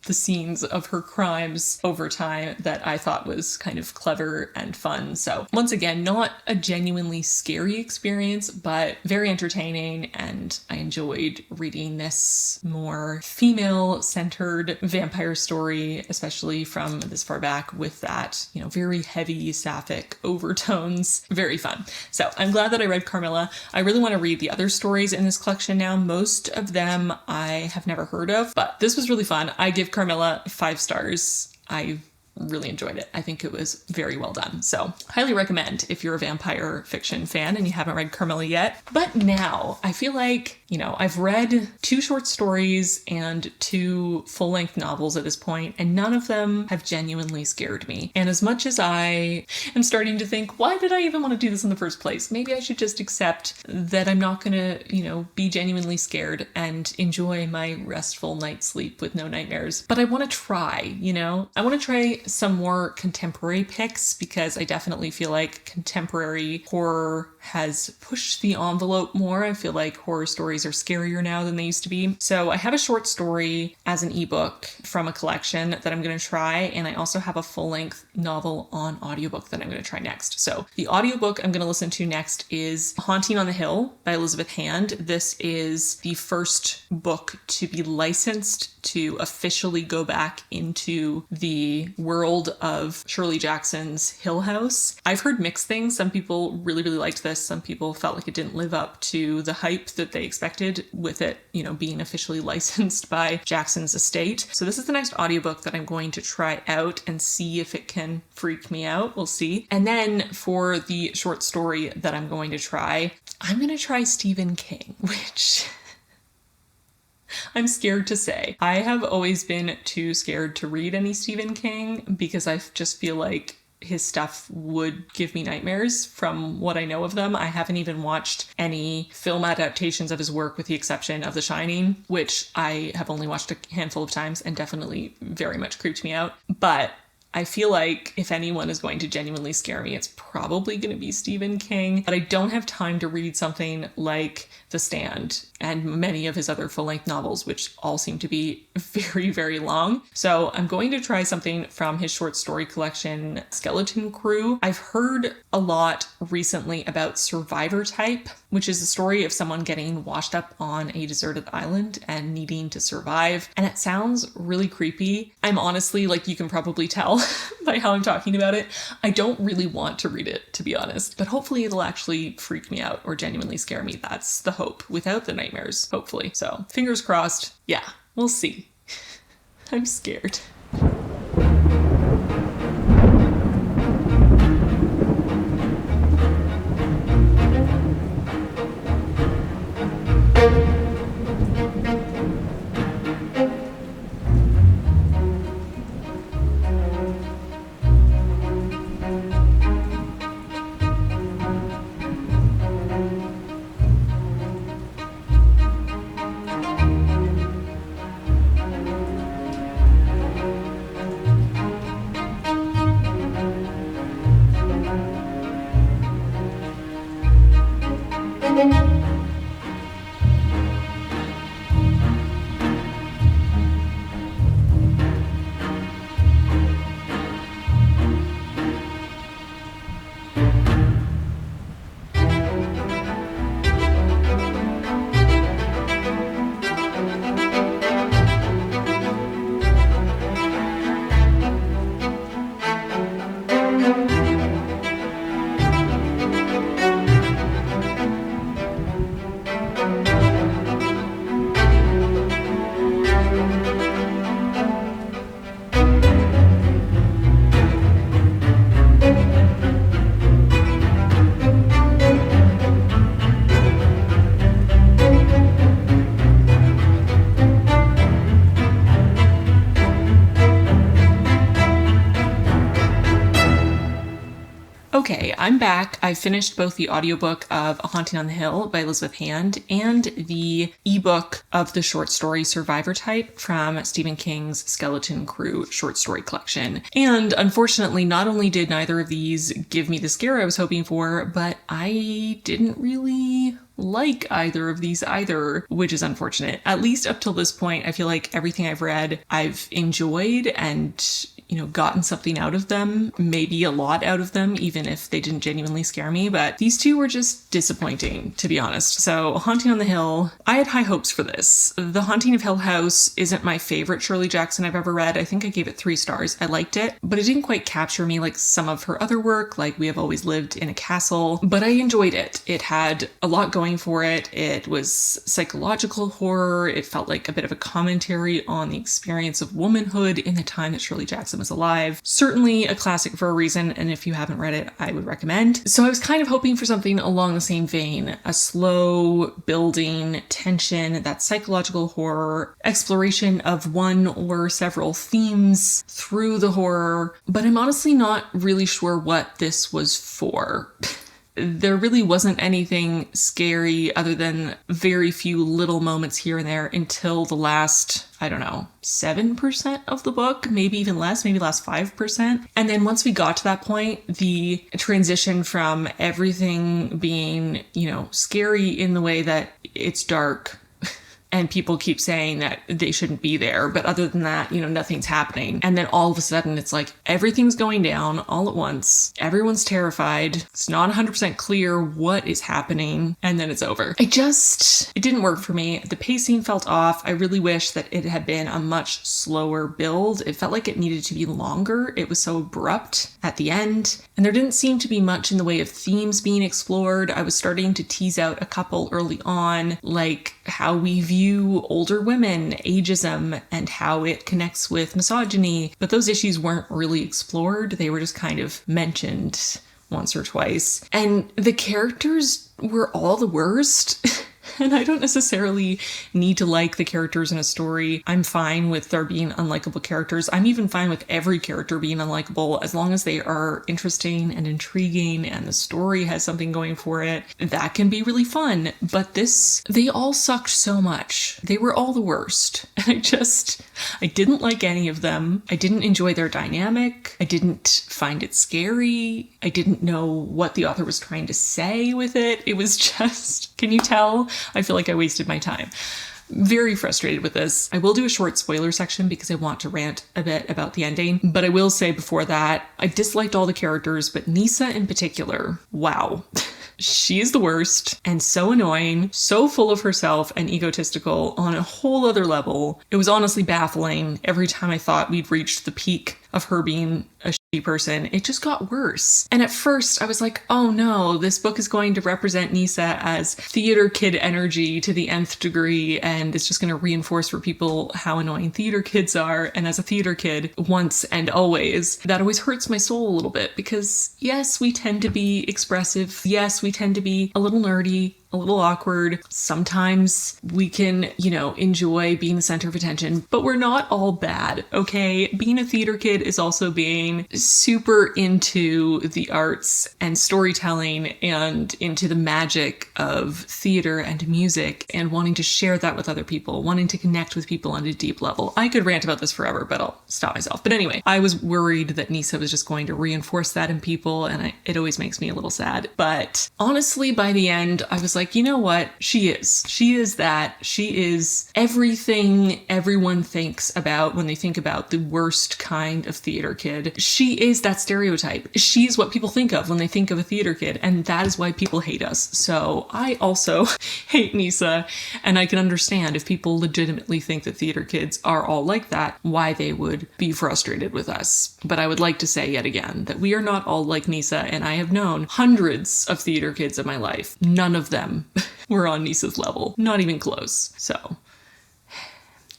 Speaker 1: the scenes of her crimes over time that I thought was kind of clever and fun. So once again, not a genuinely scary experience, but very entertaining, and I enjoyed reading this more female-centered vampire story, especially from this far back with that, you know, very heavy sapphic overtones. Very fun. So I'm glad that I read Carmilla. I really want to read the other stories in this collection now. Most of them I have never heard of, but this was really fun. I give Carmilla 5 stars. I really enjoyed it. I think it was very well done. So highly recommend if you're a vampire fiction fan and you haven't read Carmilla yet. But now I feel like, you know, I've read 2 short stories and 2 full-length novels at this point, and none of them have genuinely scared me. And as much as I am starting to think, why did I even want to do this in the first place? Maybe I should just accept that I'm not going to, you know, be genuinely scared and enjoy my restful night's sleep with no nightmares. But I want to try, you know, I want to try some more contemporary picks, because I definitely feel like contemporary horror has pushed the envelope more. I feel like horror stories are scarier now than they used to be. So I have a short story as an ebook from a collection that I'm going to try, and I also have a full-length novel on audiobook that I'm going to try next. So the audiobook I'm going to listen to next is Haunting on the Hill by Elizabeth Hand. This is the first book to be licensed to officially go back into the world of Shirley Jackson's Hill House. I've heard mixed things. Some people really, really liked this. Some people felt like it didn't live up to the hype that they expected with it, you know, being officially licensed by Jackson's estate. So this is the next audiobook that I'm going to try out and see if it can freak me out. We'll see. And then for the short story that I'm going to try, I'm going to try Stephen King, which I'm scared to say. I have always been too scared to read any Stephen King because I just feel like his stuff would give me nightmares from what I know of them. I haven't even watched any film adaptations of his work with the exception of The Shining, which I have only watched a handful of times and definitely very much creeped me out. But I feel like if anyone is going to genuinely scare me, it's probably going to be Stephen King. But I don't have time to read something like The Stand and many of his other full-length novels, which all seem to be very, very long. So I'm going to try something from his short story collection, Skeleton Crew. I've heard a lot recently about Survivor Type, which is the story of someone getting washed up on a deserted island and needing to survive. And it sounds really creepy. I'm honestly, like you can probably tell by how I'm talking about it, I don't really want to read it, to be honest. But hopefully it'll actually freak me out or genuinely scare me. That's the hope, without the nightmares, hopefully. So fingers crossed. Yeah, we'll see. I'm scared. I'm back. I finished both the audiobook of A Haunting on the Hill by Elizabeth Hand and the ebook of the short story Survivor Type from Stephen King's Skeleton Crew short story collection. And unfortunately, not only did neither of these give me the scare I was hoping for, but I didn't really like either of these either, which is unfortunate. At least up till this point, I feel like everything I've read, I've enjoyed and, gotten something out of them, maybe a lot out of them, even if they didn't genuinely scare me. But these two were just disappointing, to be honest. So Haunting on the Hill, I had high hopes for this. The Haunting of Hill House isn't my favorite Shirley Jackson I've ever read. I think I gave it 3 stars. I liked it, but it didn't quite capture me like some of her other work, like We Have Always Lived in a Castle, but I enjoyed it. It had a lot going for it. It was psychological horror. It felt like a bit of a commentary on the experience of womanhood in the time that Shirley Jackson was alive. Certainly a classic for a reason, and if you haven't read it, I would recommend. So I was kind of hoping for something along the same vein, a slow building tension, that psychological horror, exploration of one or several themes through the horror, but I'm honestly not really sure what this was for. There really wasn't anything scary other than very few little moments here and there until the last, 7% of the book, maybe even less, maybe last 5%. And then once we got to that point, the transition from everything being, scary in the way that it's dark and people keep saying that they shouldn't be there, but other than that, nothing's happening. And then all of a sudden it's like everything's going down all at once. Everyone's terrified. It's not 100% clear what is happening. And then it's over. It didn't work for me. The pacing felt off. I really wish that it had been a much slower build. It felt like it needed to be longer. It was so abrupt at the end. And there didn't seem to be much in the way of themes being explored. I was starting to tease out a couple early on, like how we view older women, ageism, and how it connects with misogyny. But those issues weren't really explored. They were just kind of mentioned once or twice. And the characters were all the worst. And I don't necessarily need to like the characters in a story. I'm fine with there being unlikable characters. I'm even fine with every character being unlikable as long as they are interesting and intriguing and the story has something going for it. That can be really fun. But they all sucked so much. They were all the worst. And I didn't like any of them. I didn't enjoy their dynamic. I didn't find it scary. I didn't know what the author was trying to say with it. It was just, can you tell? I feel like I wasted my time. Very frustrated with this. I will do a short spoiler section because I want to rant a bit about the ending, but I will say before that, I disliked all the characters, but Nisa in particular, wow. She is the worst and so annoying, so full of herself and egotistical on a whole other level. It was honestly baffling every time I thought we'd reached the peak of her being a shitty person. It just got worse. And at first I was like, oh no, this book is going to represent Nisa as theater kid energy to the nth degree, and it's just going to reinforce for people how annoying theater kids are. And as a theater kid, once and always, that always hurts my soul a little bit because yes, we tend to be expressive. Yes, we tend to be a little nerdy, a little awkward. Sometimes we can, enjoy being the center of attention, but we're not all bad, okay? Being a theater kid is also being super into the arts and storytelling and into the magic of theater and music and wanting to share that with other people, wanting to connect with people on a deep level. I could rant about this forever, but I'll stop myself. But anyway, I was worried that Nisa was just going to reinforce that in people, and it always makes me a little sad. But honestly, by the end, I was like, you know what? She is. She is that. She is everything everyone thinks about when they think about the worst kind of theater kid. She is that stereotype. She's what people think of when they think of a theater kid, and that is why people hate us. So I also hate Nisa, and I can understand if people legitimately think that theater kids are all like that, why they would be frustrated with us. But I would like to say yet again that we are not all like Nisa, and I have known hundreds of theater kids in my life. None of them were on Nisa's level. Not even close. So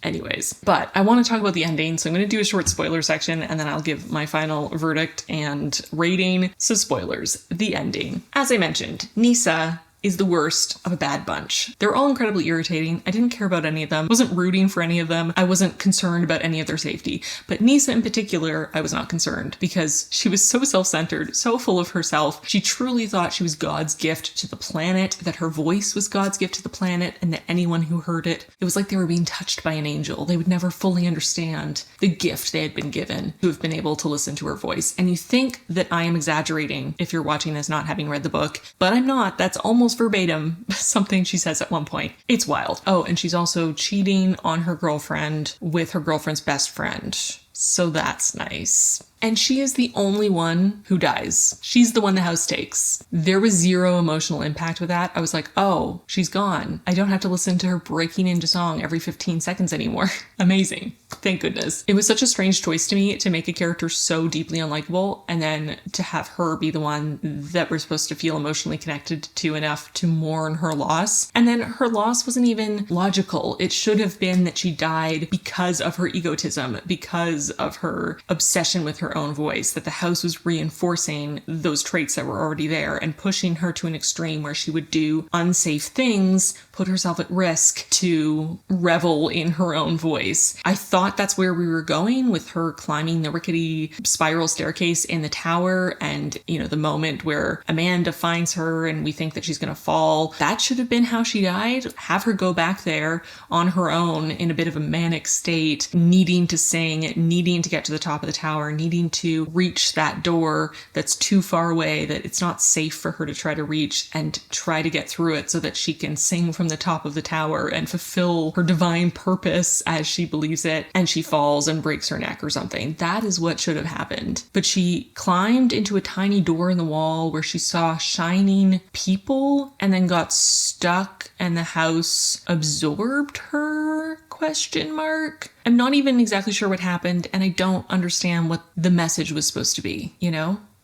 Speaker 1: anyways, but I want to talk about the ending, so I'm going to do a short spoiler section and then I'll give my final verdict and rating. So spoilers, the ending. As I mentioned, Nisa is the worst of a bad bunch. They're all incredibly irritating. I didn't care about any of them. I wasn't rooting for any of them. I wasn't concerned about any of their safety. But Nisa in particular, I was not concerned because she was so self-centered, so full of herself. She truly thought she was God's gift to the planet, that her voice was God's gift to the planet, and that anyone who heard it was like they were being touched by an angel. They would never fully understand the gift they had been given to have been able to listen to her voice. And you think that I am exaggerating if you're watching this not having read the book, but I'm not. That's almost verbatim something she says at one point. It's wild. Oh, and she's also cheating on her girlfriend with her girlfriend's best friend. So that's nice. And she is the only one who dies. She's the one the house takes. There was zero emotional impact with that. I was like, oh, she's gone. I don't have to listen to her breaking into song every 15 seconds anymore. Amazing. Thank goodness. It was such a strange choice to me to make a character so deeply unlikable and then to have her be the one that we're supposed to feel emotionally connected to enough to mourn her loss. And then her loss wasn't even logical. It should have been that she died because of her egotism, because of her obsession with her own voice, that the house was reinforcing those traits that were already there and pushing her to an extreme where she would do unsafe things, put herself at risk to revel in her own voice. I thought that's where we were going with her climbing the rickety spiral staircase in the tower and, the moment where Amanda finds her and we think that she's going to fall. That should have been how she died. Have her go back there on her own in a bit of a manic state, needing to sing, needing to get to the top of the tower, needing to reach that door that's too far away, that it's not safe for her to try to reach, and try to get through it so that she can sing from the top of the tower and fulfill her divine purpose as she believes it, and she falls and breaks her neck or something. That is what should have happened. But she climbed into a tiny door in the wall where she saw shining people and then got stuck and the house absorbed her? ? I'm not even exactly sure what happened, and I don't understand what the message was supposed to be,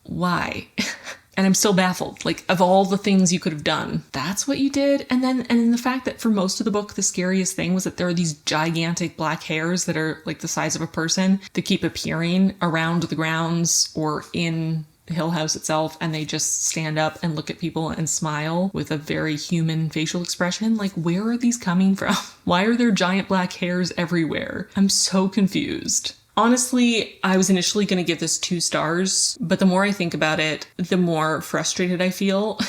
Speaker 1: Why? And I'm still baffled. Like, of all the things you could have done, that's what you did? And then the fact that for most of the book, the scariest thing was that there are these gigantic black hairs that are like the size of a person that keep appearing around the grounds or in Hill House itself, and they just stand up and look at people and smile with a very human facial expression. Like, where are these coming from? Why are there giant black hairs everywhere? I'm so confused. Honestly, I was initially going to give this 2 stars, but the more I think about it, the more frustrated I feel.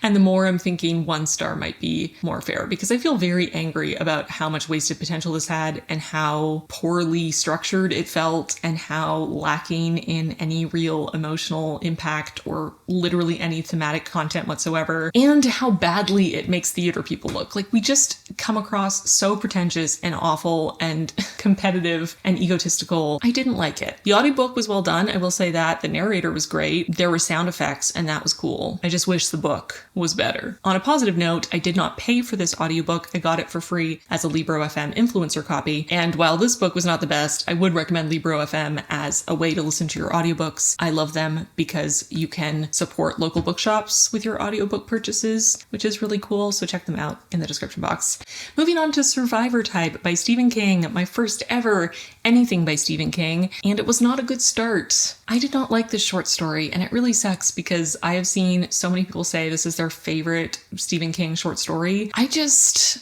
Speaker 1: And the more I'm thinking 1 star might be more fair, because I feel very angry about how much wasted potential this had and how poorly structured it felt and how lacking in any real emotional impact or literally any thematic content whatsoever, and how badly it makes theater people look. Like, we just come across so pretentious and awful and competitive and egotistical. I didn't like it. The audiobook was well done. I will say that. The narrator was great. There were sound effects, and that was cool. I just wish the book was better. On a positive note, I did not pay for this audiobook. I got it for free as a Libro FM influencer copy. And while this book was not the best, I would recommend Libro FM as a way to listen to your audiobooks. I love them because you can support local bookshops with your audiobook purchases, which is really cool. So check them out in the description box. Moving on to Survivor Type by Stephen King, my first ever anything by Stephen King, and it was not a good start. I did not like this short story, and it really sucks because I have seen so many people say this is their favorite Stephen King short story.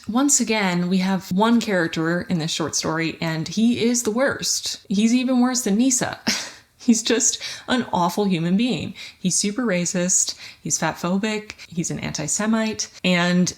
Speaker 1: Once again, we have one character in this short story, and he is the worst. He's even worse than Nisa. He's just an awful human being. He's super racist, he's fatphobic, he's an anti-Semite, and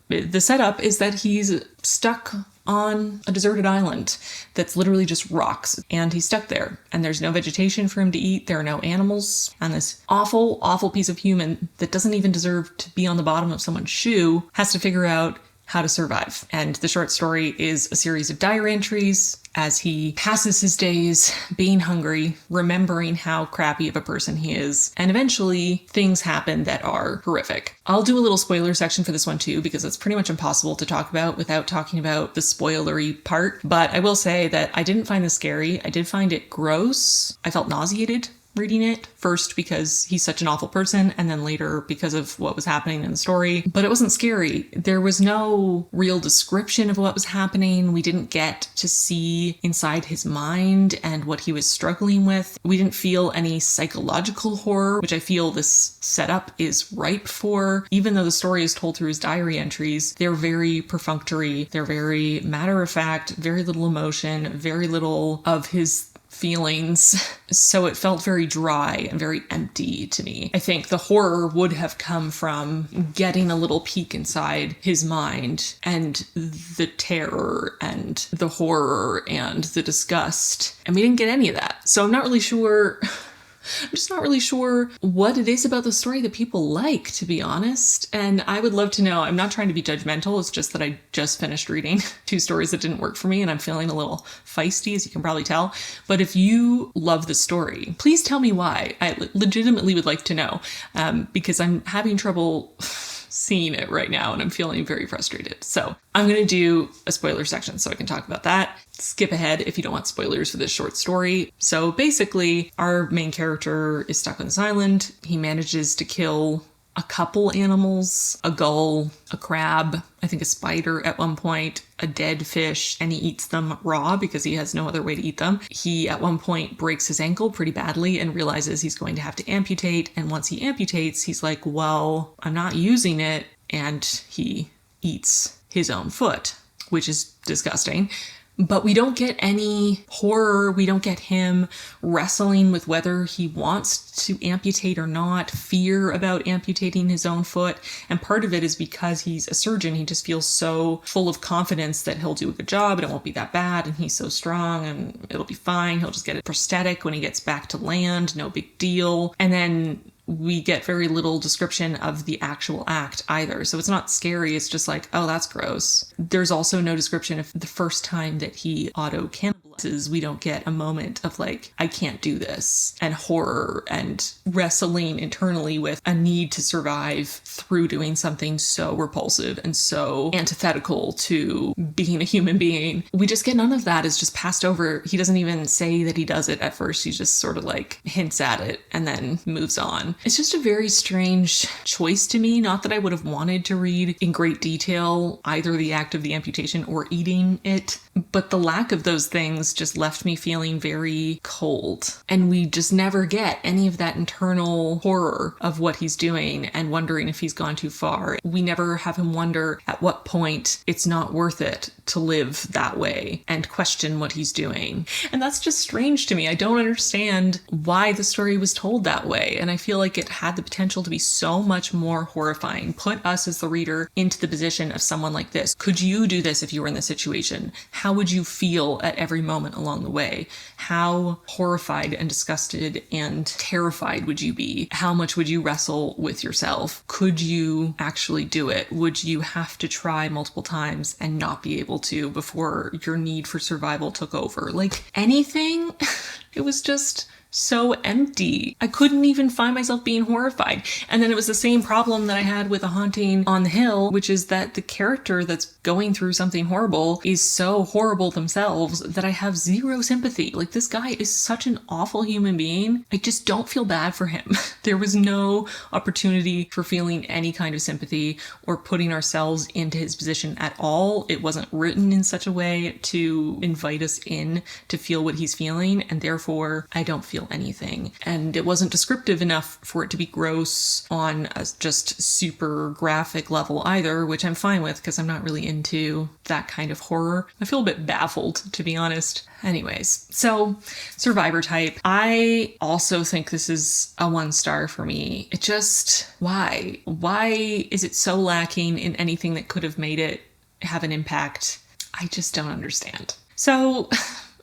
Speaker 1: the setup is that he's stuck on a deserted island that's literally just rocks, and he's stuck there, and there's no vegetation for him to eat, there are no animals, and this awful, awful piece of human that doesn't even deserve to be on the bottom of someone's shoe has to figure out how to survive. And the short story is a series of diary entries as he passes his days being hungry, remembering how crappy of a person he is, and eventually things happen that are horrific. I'll do a little spoiler section for this one too, because it's pretty much impossible to talk about without talking about the spoilery part, but I will say that I didn't find this scary. I did find it gross. I felt nauseated reading it. First because he's such an awful person, and then later because of what was happening in the story. But it wasn't scary. There was no real description of what was happening. We didn't get to see inside his mind and what he was struggling with. We didn't feel any psychological horror, which I feel this setup is ripe for. Even though the story is told through his diary entries, they're very perfunctory. They're very matter of fact, very little emotion, very little of his feelings. So it felt very dry and very empty to me. I think the horror would have come from getting a little peek inside his mind, and the terror and the horror and the disgust. And we didn't get any of that. So I'm just not really sure what it is about the story that people like, to be honest. And I would love to know. I'm not trying to be judgmental. It's just that I just finished reading 2 stories that didn't work for me, and I'm feeling a little feisty, as you can probably tell. But if you love the story, please tell me why. I legitimately would like to know, because I'm having trouble seeing it right now and I'm feeling very frustrated. So I'm going to do a spoiler section so I can talk about that. Skip ahead if you don't want spoilers for this short story. So basically, our main character is stuck on this island. He manages to kill a couple animals, a gull, a crab, I think a spider at one point, a dead fish, and he eats them raw because he has no other way to eat them. He at one point breaks his ankle pretty badly and realizes he's going to have to amputate. And once he amputates, he's like, well, I'm not using it. And he eats his own foot, which is disgusting. But we don't get any horror. We don't get him wrestling with whether he wants to amputate or not, fear about amputating his own foot. And part of it is because he's a surgeon. He just feels so full of confidence that he'll do a good job and it won't be that bad. And he's so strong and it'll be fine. He'll just get a prosthetic when he gets back to land. No big deal. And then we get very little description of the actual act either. So it's not scary. It's just like, oh, that's gross. There's also no description of the first time that he auto-cannibalizes. We don't get a moment of like, I can't do this, and horror and wrestling internally with a need to survive through doing something so repulsive and so antithetical to being a human being. We just get none of that. Is just passed over. He doesn't even say that he does it at first. He just sort of like hints at it and then moves on. It's just a very strange choice to me. Not that I would have wanted to read in great detail either the act of the amputation or eating it, but the lack of those things just left me feeling very cold. And we just never get any of that internal horror of what he's doing and wondering if he's gone too far. We never have him wonder at what point it's not worth it to live that way and question what he's doing. And that's just strange to me. I don't understand why the story was told that way. And I feel like it had the potential to be so much more horrifying. Put us as the reader into the position of someone like this. Could you do this if you were in this situation? How would you feel at every moment along the way? How horrified and disgusted and terrified would you be? How much would you wrestle with yourself? Could you actually do it? Would you have to try multiple times and not be able to before your need for survival took over? Like anything? It was just so empty. I couldn't even find myself being horrified. And then it was the same problem that I had with A Haunting on the Hill, which is that the character that's going through something horrible is so horrible themselves that I have zero sympathy. Like, this guy is such an awful human being. I just don't feel bad for him. There was no opportunity for feeling any kind of sympathy or putting ourselves into his position at all. It wasn't written in such a way to invite us in to feel what he's feeling, and therefore I don't feel anything. And it wasn't descriptive enough for it to be gross on a just super graphic level either, which I'm fine with because I'm not really into that kind of horror. I feel a bit baffled, to be honest. Anyways, so survivor type. I also think this is a 1 star for me. It just, why? Why is it so lacking in anything that could have made it have an impact? I just don't understand. So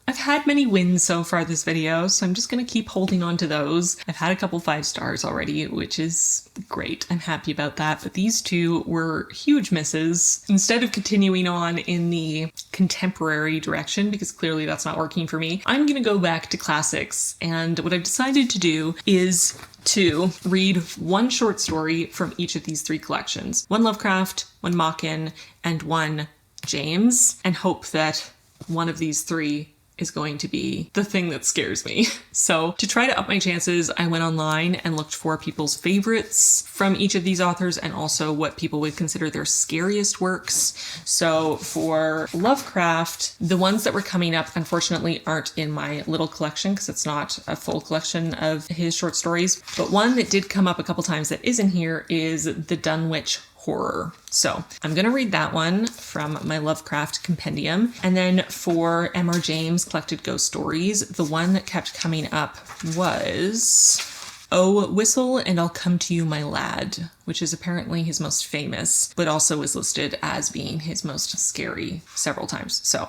Speaker 1: I've had many wins so far this video, so I'm just going to keep holding on to those. I've had a couple 5 stars already, which is great. I'm happy about that. But these 2 were huge misses. Instead of continuing on in the contemporary direction, because clearly that's not working for me, I'm going to go back to classics. And what I've decided to do is to read 1 short story from each of these 3 collections. 1 Lovecraft, 1 Machen, and 1 James, and hope that one of these 3 is going to be the thing that scares me. So to try to up my chances, I went online and looked for people's favorites from each of these authors and also what people would consider their scariest works. So for Lovecraft, the ones that were coming up unfortunately aren't in my little collection because it's not a full collection of his short stories. But one that did come up a couple times that is in here is the Dunwich horror. So I'm going to read that one from my Lovecraft compendium. And then for M.R. James Collected Ghost Stories, the one that kept coming up was Oh, Whistle and I'll Come to You, My Lad, which is apparently his most famous, but also is listed as being his most scary several times. So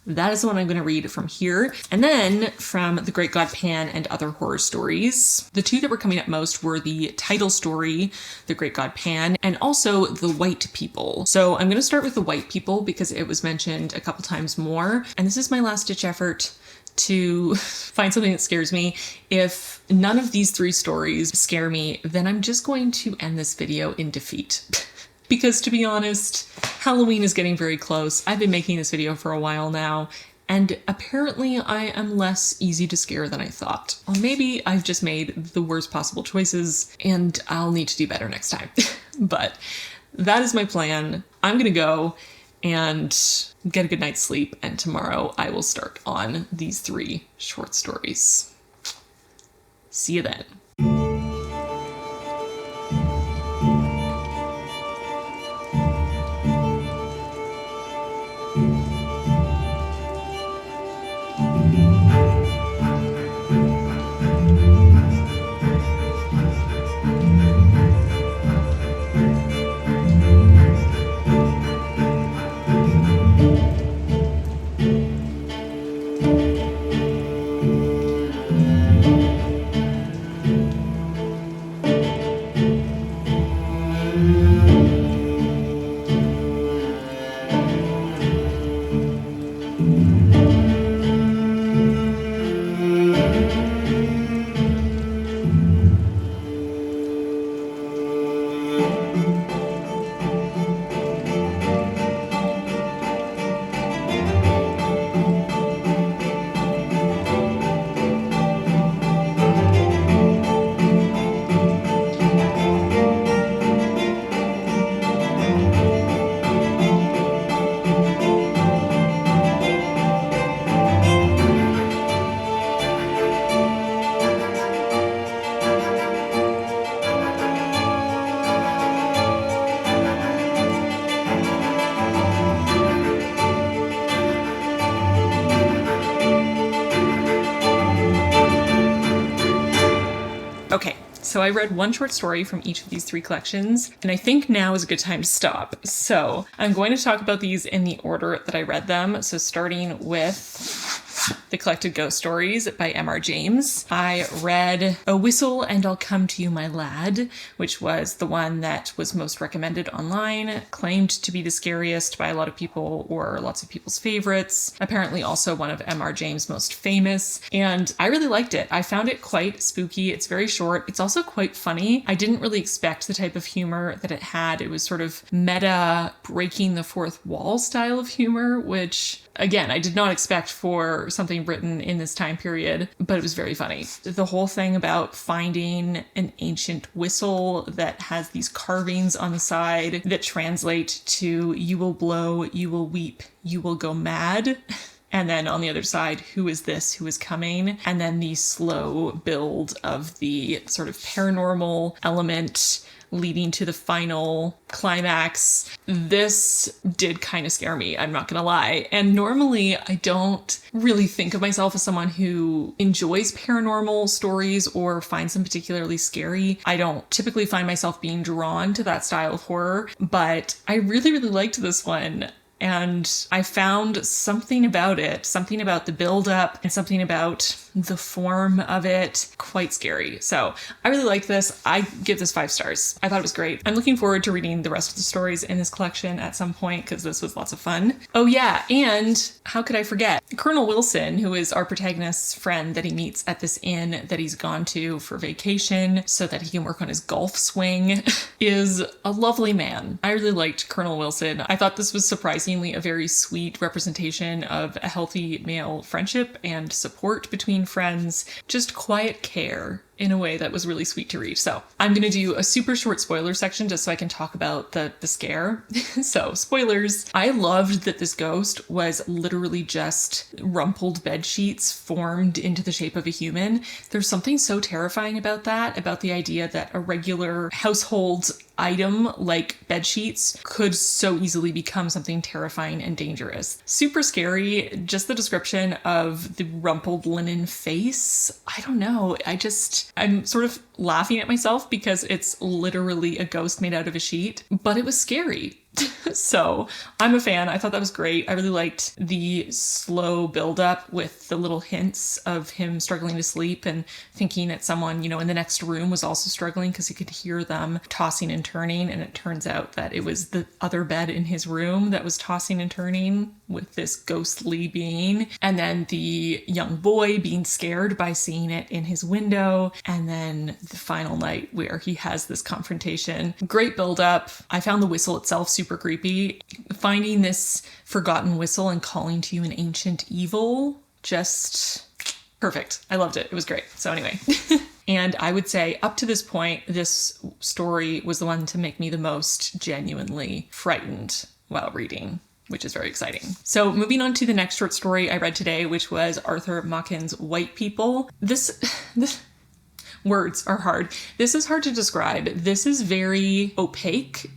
Speaker 1: that is the one I'm going to read from here. And then from The Great God Pan and Other Horror Stories, the two that were coming up most were the title story, The Great God Pan, and also The White People. So I'm going to start with The White People because it was mentioned a couple times more. And this is my last ditch effort to find something that scares me. If none of these three stories scare me, then I'm just going to end this video in defeat. Because to be honest, Halloween is getting very close. I've been making this video for a while now, and apparently I am less easy to scare than I thought. Or maybe I've just made the worst possible choices and I'll need to do better next time. But that is my plan. I'm gonna go and get a good night's sleep, and tomorrow I will start on these three short stories. See you then. Okay, so I read one short story from each of these three collections, and I think now is a good time to stop. So I'm going to talk about these in the order that I read them. So starting with The Collected Ghost Stories by M.R. James. I read A Whistle and I'll Come to You, My Lad, which was the one that was most recommended online, claimed to be the scariest by a lot of people or lots of people's favorites. Apparently also one of M.R. James' most famous, and I really liked it. I found it quite spooky. It's very short. It's also quite funny. I didn't really expect the type of humor that it had. It was sort of meta, breaking the fourth wall style of humor, which again, I did not expect for something written in this time period, but it was very funny. The whole thing about finding an ancient whistle that has these carvings on the side that translate to "you will blow, you will weep, you will go mad." And then on the other side, who is this, who is coming? And then the slow build of the sort of paranormal element leading to the final climax. This did kind of scare me, I'm not gonna lie. And normally I don't really think of myself as someone who enjoys paranormal stories or finds them particularly scary. I don't typically find myself being drawn to that style of horror, but I really, really liked this one. And I found something about it, something about the build-up and something about the form of it quite scary. So I really like this. I give this 5 stars. I thought it was great. I'm looking forward to reading the rest of the stories in this collection at some point because this was lots of fun. Oh yeah, and how could I forget? Colonel Wilson, who is our protagonist's friend that he meets at this inn that he's gone to for vacation so that he can work on his golf swing, is a lovely man. I really liked Colonel Wilson. I thought this was surprising surprisingly a very sweet representation of a healthy male friendship and support between friends, just quiet care in a way that was really sweet to read. So I'm going to do a super short spoiler section just so I can talk about the scare. So spoilers. I loved that this ghost was literally just rumpled bed sheets formed into the shape of a human. There's something so terrifying about that, about the idea that a regular household item like bed sheets could so easily become something terrifying and dangerous. Super scary. Just the description of the rumpled linen face. I don't know. I'm sort of laughing at myself because it's literally a ghost made out of a sheet, but it was scary. So I'm a fan. I thought that was great. I really liked the slow buildup with the little hints of him struggling to sleep and thinking that someone, in the next room was also struggling because he could hear them tossing and turning. And it turns out that it was the other bed in his room that was tossing and turning with this ghostly being. And then the young boy being scared by seeing it in his window. And then the final night where he has this confrontation. Great buildup. I found the whistle itself super creepy. Finding this forgotten whistle and calling to you an ancient evil, just perfect. I loved it. It was great. So anyway, and I would say up to this point, this story was the one to make me the most genuinely frightened while reading, which is very exciting. So moving on to the next short story I read today, which was Arthur Machen's White People. This words are hard. This is hard to describe. This is very opaque.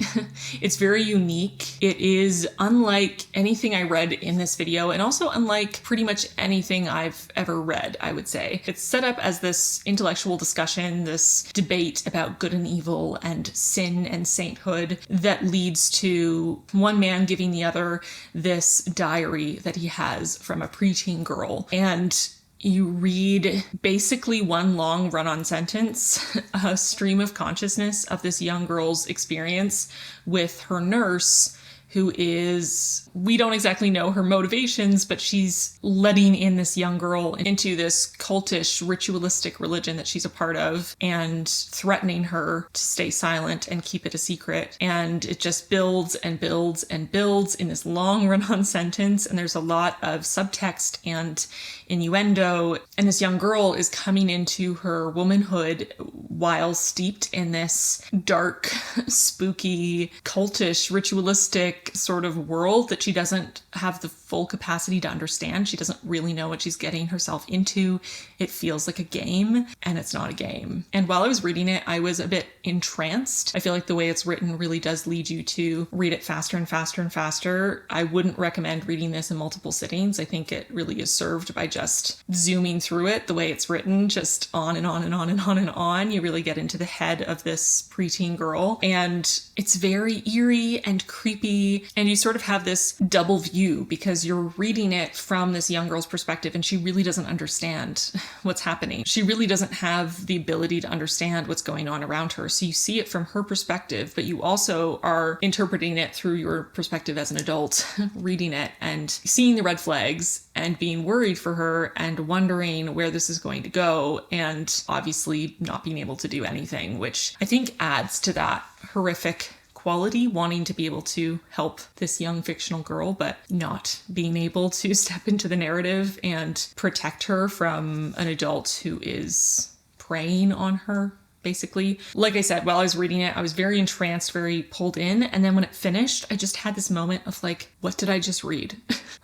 Speaker 1: It's very unique. It is unlike anything I read in this video, and also unlike pretty much anything I've ever read, I would say. It's set up as this intellectual discussion, this debate about good and evil and sin and sainthood that leads to one man giving the other this diary that he has from a preteen girl. And you read basically one long run-on sentence, a stream of consciousness of this young girl's experience with her nurse, who is, we don't exactly know her motivations, but she's letting in this young girl into this cultish, ritualistic religion that she's a part of and threatening her to stay silent and keep it a secret. And it just builds and builds and builds in this long run-on sentence. And there's a lot of subtext and innuendo. And this young girl is coming into her womanhood while steeped in this dark, spooky, cultish, ritualistic sort of world that she doesn't have the full capacity to understand. She doesn't really know what she's getting herself into. It feels like a game, and it's not a game. And while I was reading it, I was a bit entranced. I feel like the way it's written really does lead you to read it faster and faster and faster. I wouldn't recommend reading this in multiple sittings. I think it really is served by just zooming through it the way it's written, just on and on and on and on and on. You really get into the head of this preteen girl, and it's very eerie and creepy. And you sort of have this double view because you're reading it from this young girl's perspective and she really doesn't understand what's happening. She really doesn't have the ability to understand what's going on around her. So you see it from her perspective, but you also are interpreting it through your perspective as an adult, reading it and seeing the red flags and being worried for her and wondering where this is going to go, and obviously not being able to do anything, which I think adds to that horrific quality, wanting to be able to help this young fictional girl, but not being able to step into the narrative and protect her from an adult who is preying on her, basically. Like I said, while I was reading it, I was very entranced, very pulled in. And then when it finished, I just had this moment of like, what did I just read?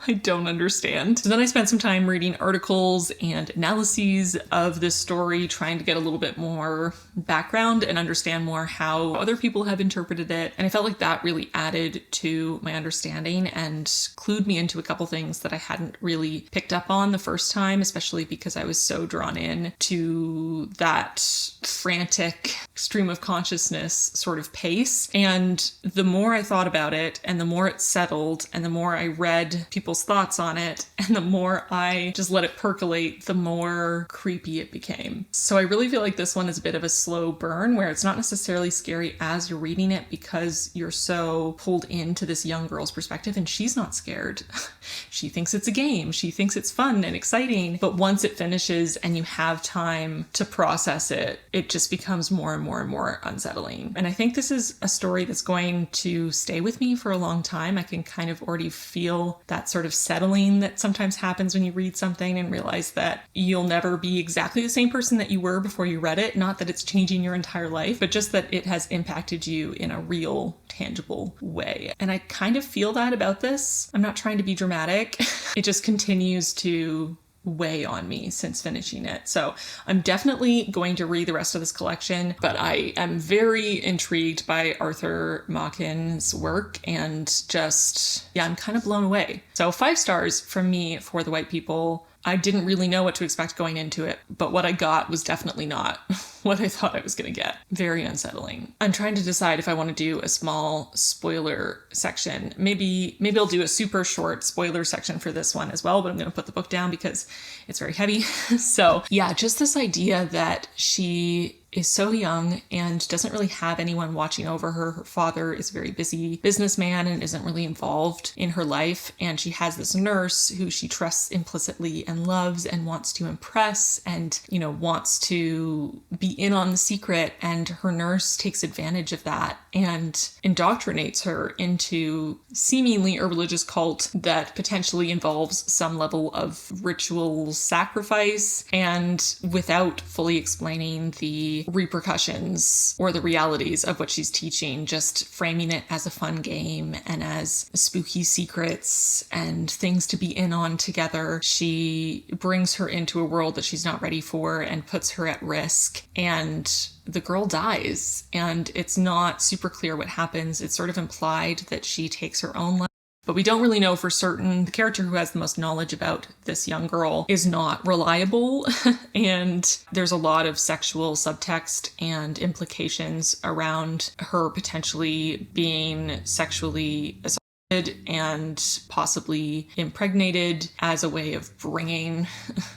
Speaker 1: I don't understand. So then I spent some time reading articles and analyses of this story, trying to get a little bit more background and understand more how other people have interpreted it. And I felt like that really added to my understanding and clued me into a couple things that I hadn't really picked up on the first time, especially because I was so drawn in to that frantic stream of consciousness sort of pace. And the more I thought about it and the more it settled and the more I read people's thoughts on it, and the more I just let it percolate, the more creepy it became. So I really feel like this one is a bit of a slow burn, where it's not necessarily scary as you're reading it because you're so pulled into this young girl's perspective, and she's not scared. She thinks it's a game. She thinks it's fun and exciting. But once it finishes and you have time to process it, it just becomes more and more and more unsettling. And I think this is a story that's going to stay with me for a long time. I can kind of already feel that sort of settling that sometimes happens when you read something and realize that you'll never be exactly the same person that you were before you read it. Not that it's changing your entire life, but just that it has impacted you in a real, tangible way. And I kind of feel that about this. I'm not trying to be dramatic. It just continues to weigh on me since finishing it. So I'm definitely going to read the rest of this collection, but I am very intrigued by Arthur Machen's work and just, yeah, I'm kind of blown away. So 5 stars from me for The White People. I didn't really know what to expect going into it, but what I got was definitely not what I thought I was going to get. Very unsettling. I'm trying to decide if I want to do a small spoiler section. Maybe I'll do a super short spoiler section for this one as well, but I'm going to put the book down because it's very heavy. So yeah, just this idea that she is so young and doesn't really have anyone watching over her. Her father is a very busy businessman and isn't really involved in her life. And she has this nurse who she trusts implicitly and loves and wants to impress and, you know, wants to be in on the secret. And her nurse takes advantage of that and indoctrinates her into seemingly a religious cult that potentially involves some level of ritual sacrifice, and without fully explaining the repercussions or the realities of what she's teaching, just framing it as a fun game and as spooky secrets and things to be in on together. She brings her into a world that she's not ready for and puts her at risk, and the girl dies, and it's not super clear what happens. It's sort of implied that she takes her own life, but we don't really know for certain. The character who has the most knowledge about this young girl is not reliable, and there's a lot of sexual subtext and implications around her potentially being sexually assaulted and possibly impregnated as a way of bringing,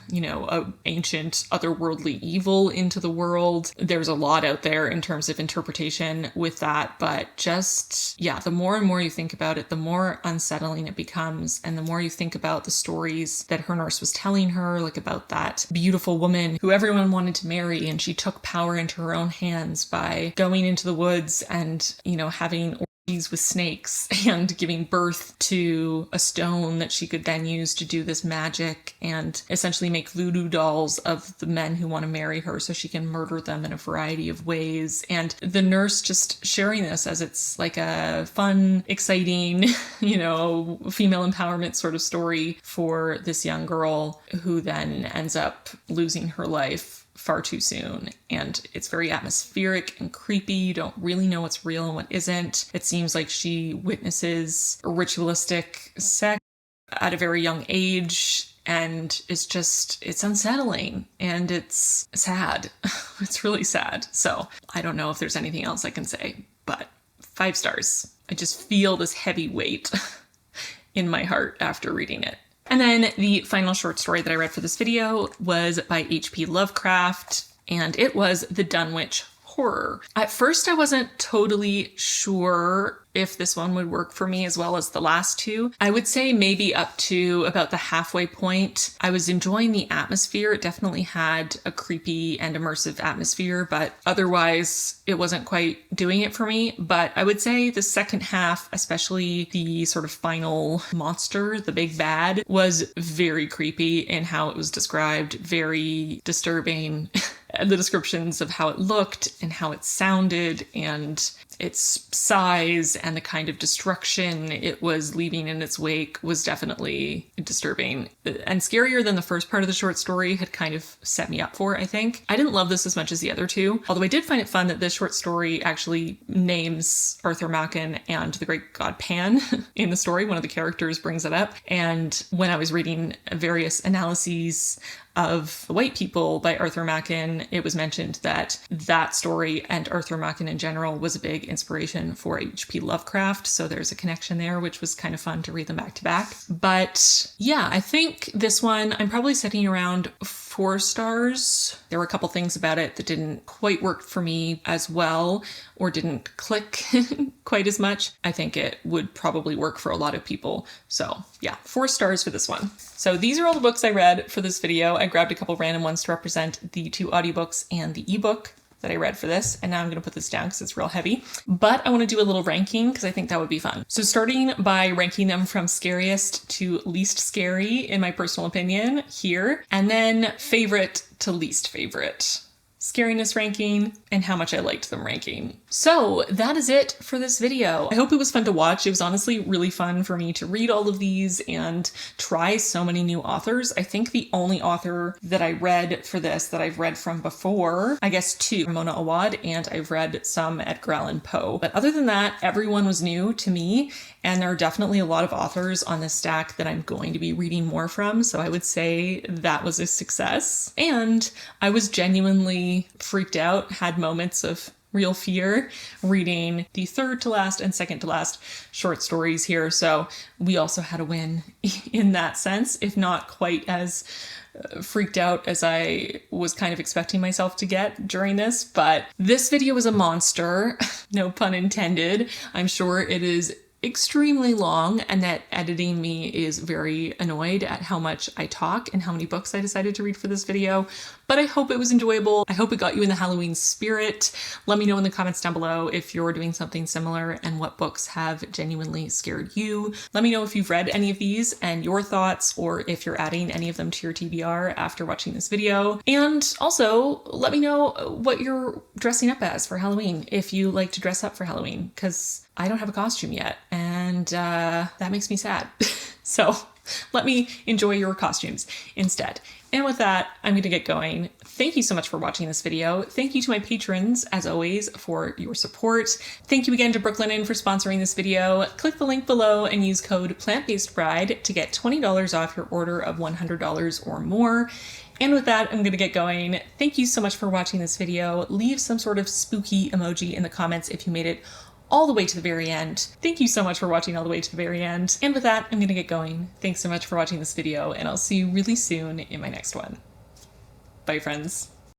Speaker 1: you know, an ancient otherworldly evil into the world. There's a lot out there in terms of interpretation with that, but just, yeah, the more and more you think about it, the more unsettling it becomes. And the more you think about the stories that her nurse was telling her, like about that beautiful woman who everyone wanted to marry, and she took power into her own hands by going into the woods and, you know, having with snakes and giving birth to a stone that she could then use to do this magic and essentially make voodoo dolls of the men who want to marry her so she can murder them in a variety of ways. And the nurse just sharing this as it's like a fun, exciting, you know, female empowerment sort of story for this young girl who then ends up losing her life far too soon. And it's very atmospheric and creepy. You don't really know what's real and what isn't. It seems like she witnesses ritualistic sex at a very young age, and it's unsettling and it's sad. It's really sad. So I don't know if there's anything else I can say, but 5 stars. I just feel this heavy weight in my heart after reading it. And then the final short story that I read for this video was by H.P. Lovecraft, and it was The Dunwich Horror. At first, I wasn't totally sure if this one would work for me as well as the last 2. I would say maybe up to about the halfway point. I was enjoying the atmosphere. It definitely had a creepy and immersive atmosphere, but otherwise it wasn't quite doing it for me. But I would say the second half, especially the sort of final monster, the big bad, was very creepy in how it was described, very disturbing. The descriptions of how it looked and how it sounded and its size and the kind of destruction it was leaving in its wake was definitely disturbing and scarier than the first part of the short story had kind of set me up for, I think. I didn't love this as much as the other 2, although I did find it fun that this short story actually names Arthur Machen and the great god Pan in the story. One of the characters brings it up. And when I was reading various analyses of The White People by Arthur Machen, it was mentioned that that story and Arthur Machen in general was a big inspiration for H.P. Lovecraft, so there's a connection there, which was kind of fun to read them back to back. But yeah, I think this one, I'm probably setting around 4 stars. There were a couple things about it that didn't quite work for me as well, or didn't click quite as much. I think it would probably work for a lot of people. So yeah, 4 stars for this one. So these are all the books I read for this video. I grabbed a couple random ones to represent the 2 audiobooks and the ebook that I read for this. And now I'm going to put this down because it's real heavy. But I want to do a little ranking because I think that would be fun. So starting by ranking them from scariest to least scary, in my personal opinion, here. And then favorite to least favorite. Scariness ranking, and how much I liked them ranking. So that is it for this video. I hope it was fun to watch. It was honestly really fun for me to read all of these and try so many new authors. I think the only author that I read for this that I've read from before, I guess 2, Mona Awad, and I've read some Edgar Allan Poe. But other than that, everyone was new to me, and there are definitely a lot of authors on this stack that I'm going to be reading more from, so I would say that was a success. And I was genuinely freaked out, had moments of real fear reading the 3rd to last and 2nd to last short stories here. So we also had a win in that sense, if not quite as freaked out as I was kind of expecting myself to get during this. But this video is a monster, no pun intended. I'm sure it is extremely long, and that editing me is very annoyed at how much I talk and how many books I decided to read for this video. But I hope it was enjoyable. I hope it got you in the Halloween spirit. Let me know in the comments down below if you're doing something similar and what books have genuinely scared you. Let me know if you've read any of these and your thoughts, or if you're adding any of them to your TBR after watching this video. And also let me know what you're dressing up as for Halloween, if you like to dress up for Halloween, because I don't have a costume yet, and that makes me sad. So let me enjoy your costumes instead. And with that, I'm going to get going. Thank you so much for watching this video. Thank you to my patrons, as always, for your support. Thank you again to Brooklinen for sponsoring this video. Click the link below and use code PlantBasedBride to get $20 off your order of $100 or more. And with that, I'm going to get going. Thank you so much for watching this video. Leave some sort of spooky emoji in the comments if you made it all the way to the very end. Thank you so much for watching all the way to the very end. And with that, I'm gonna get going. Thanks so much for watching this video, and I'll see you really soon in my next one. Bye, friends.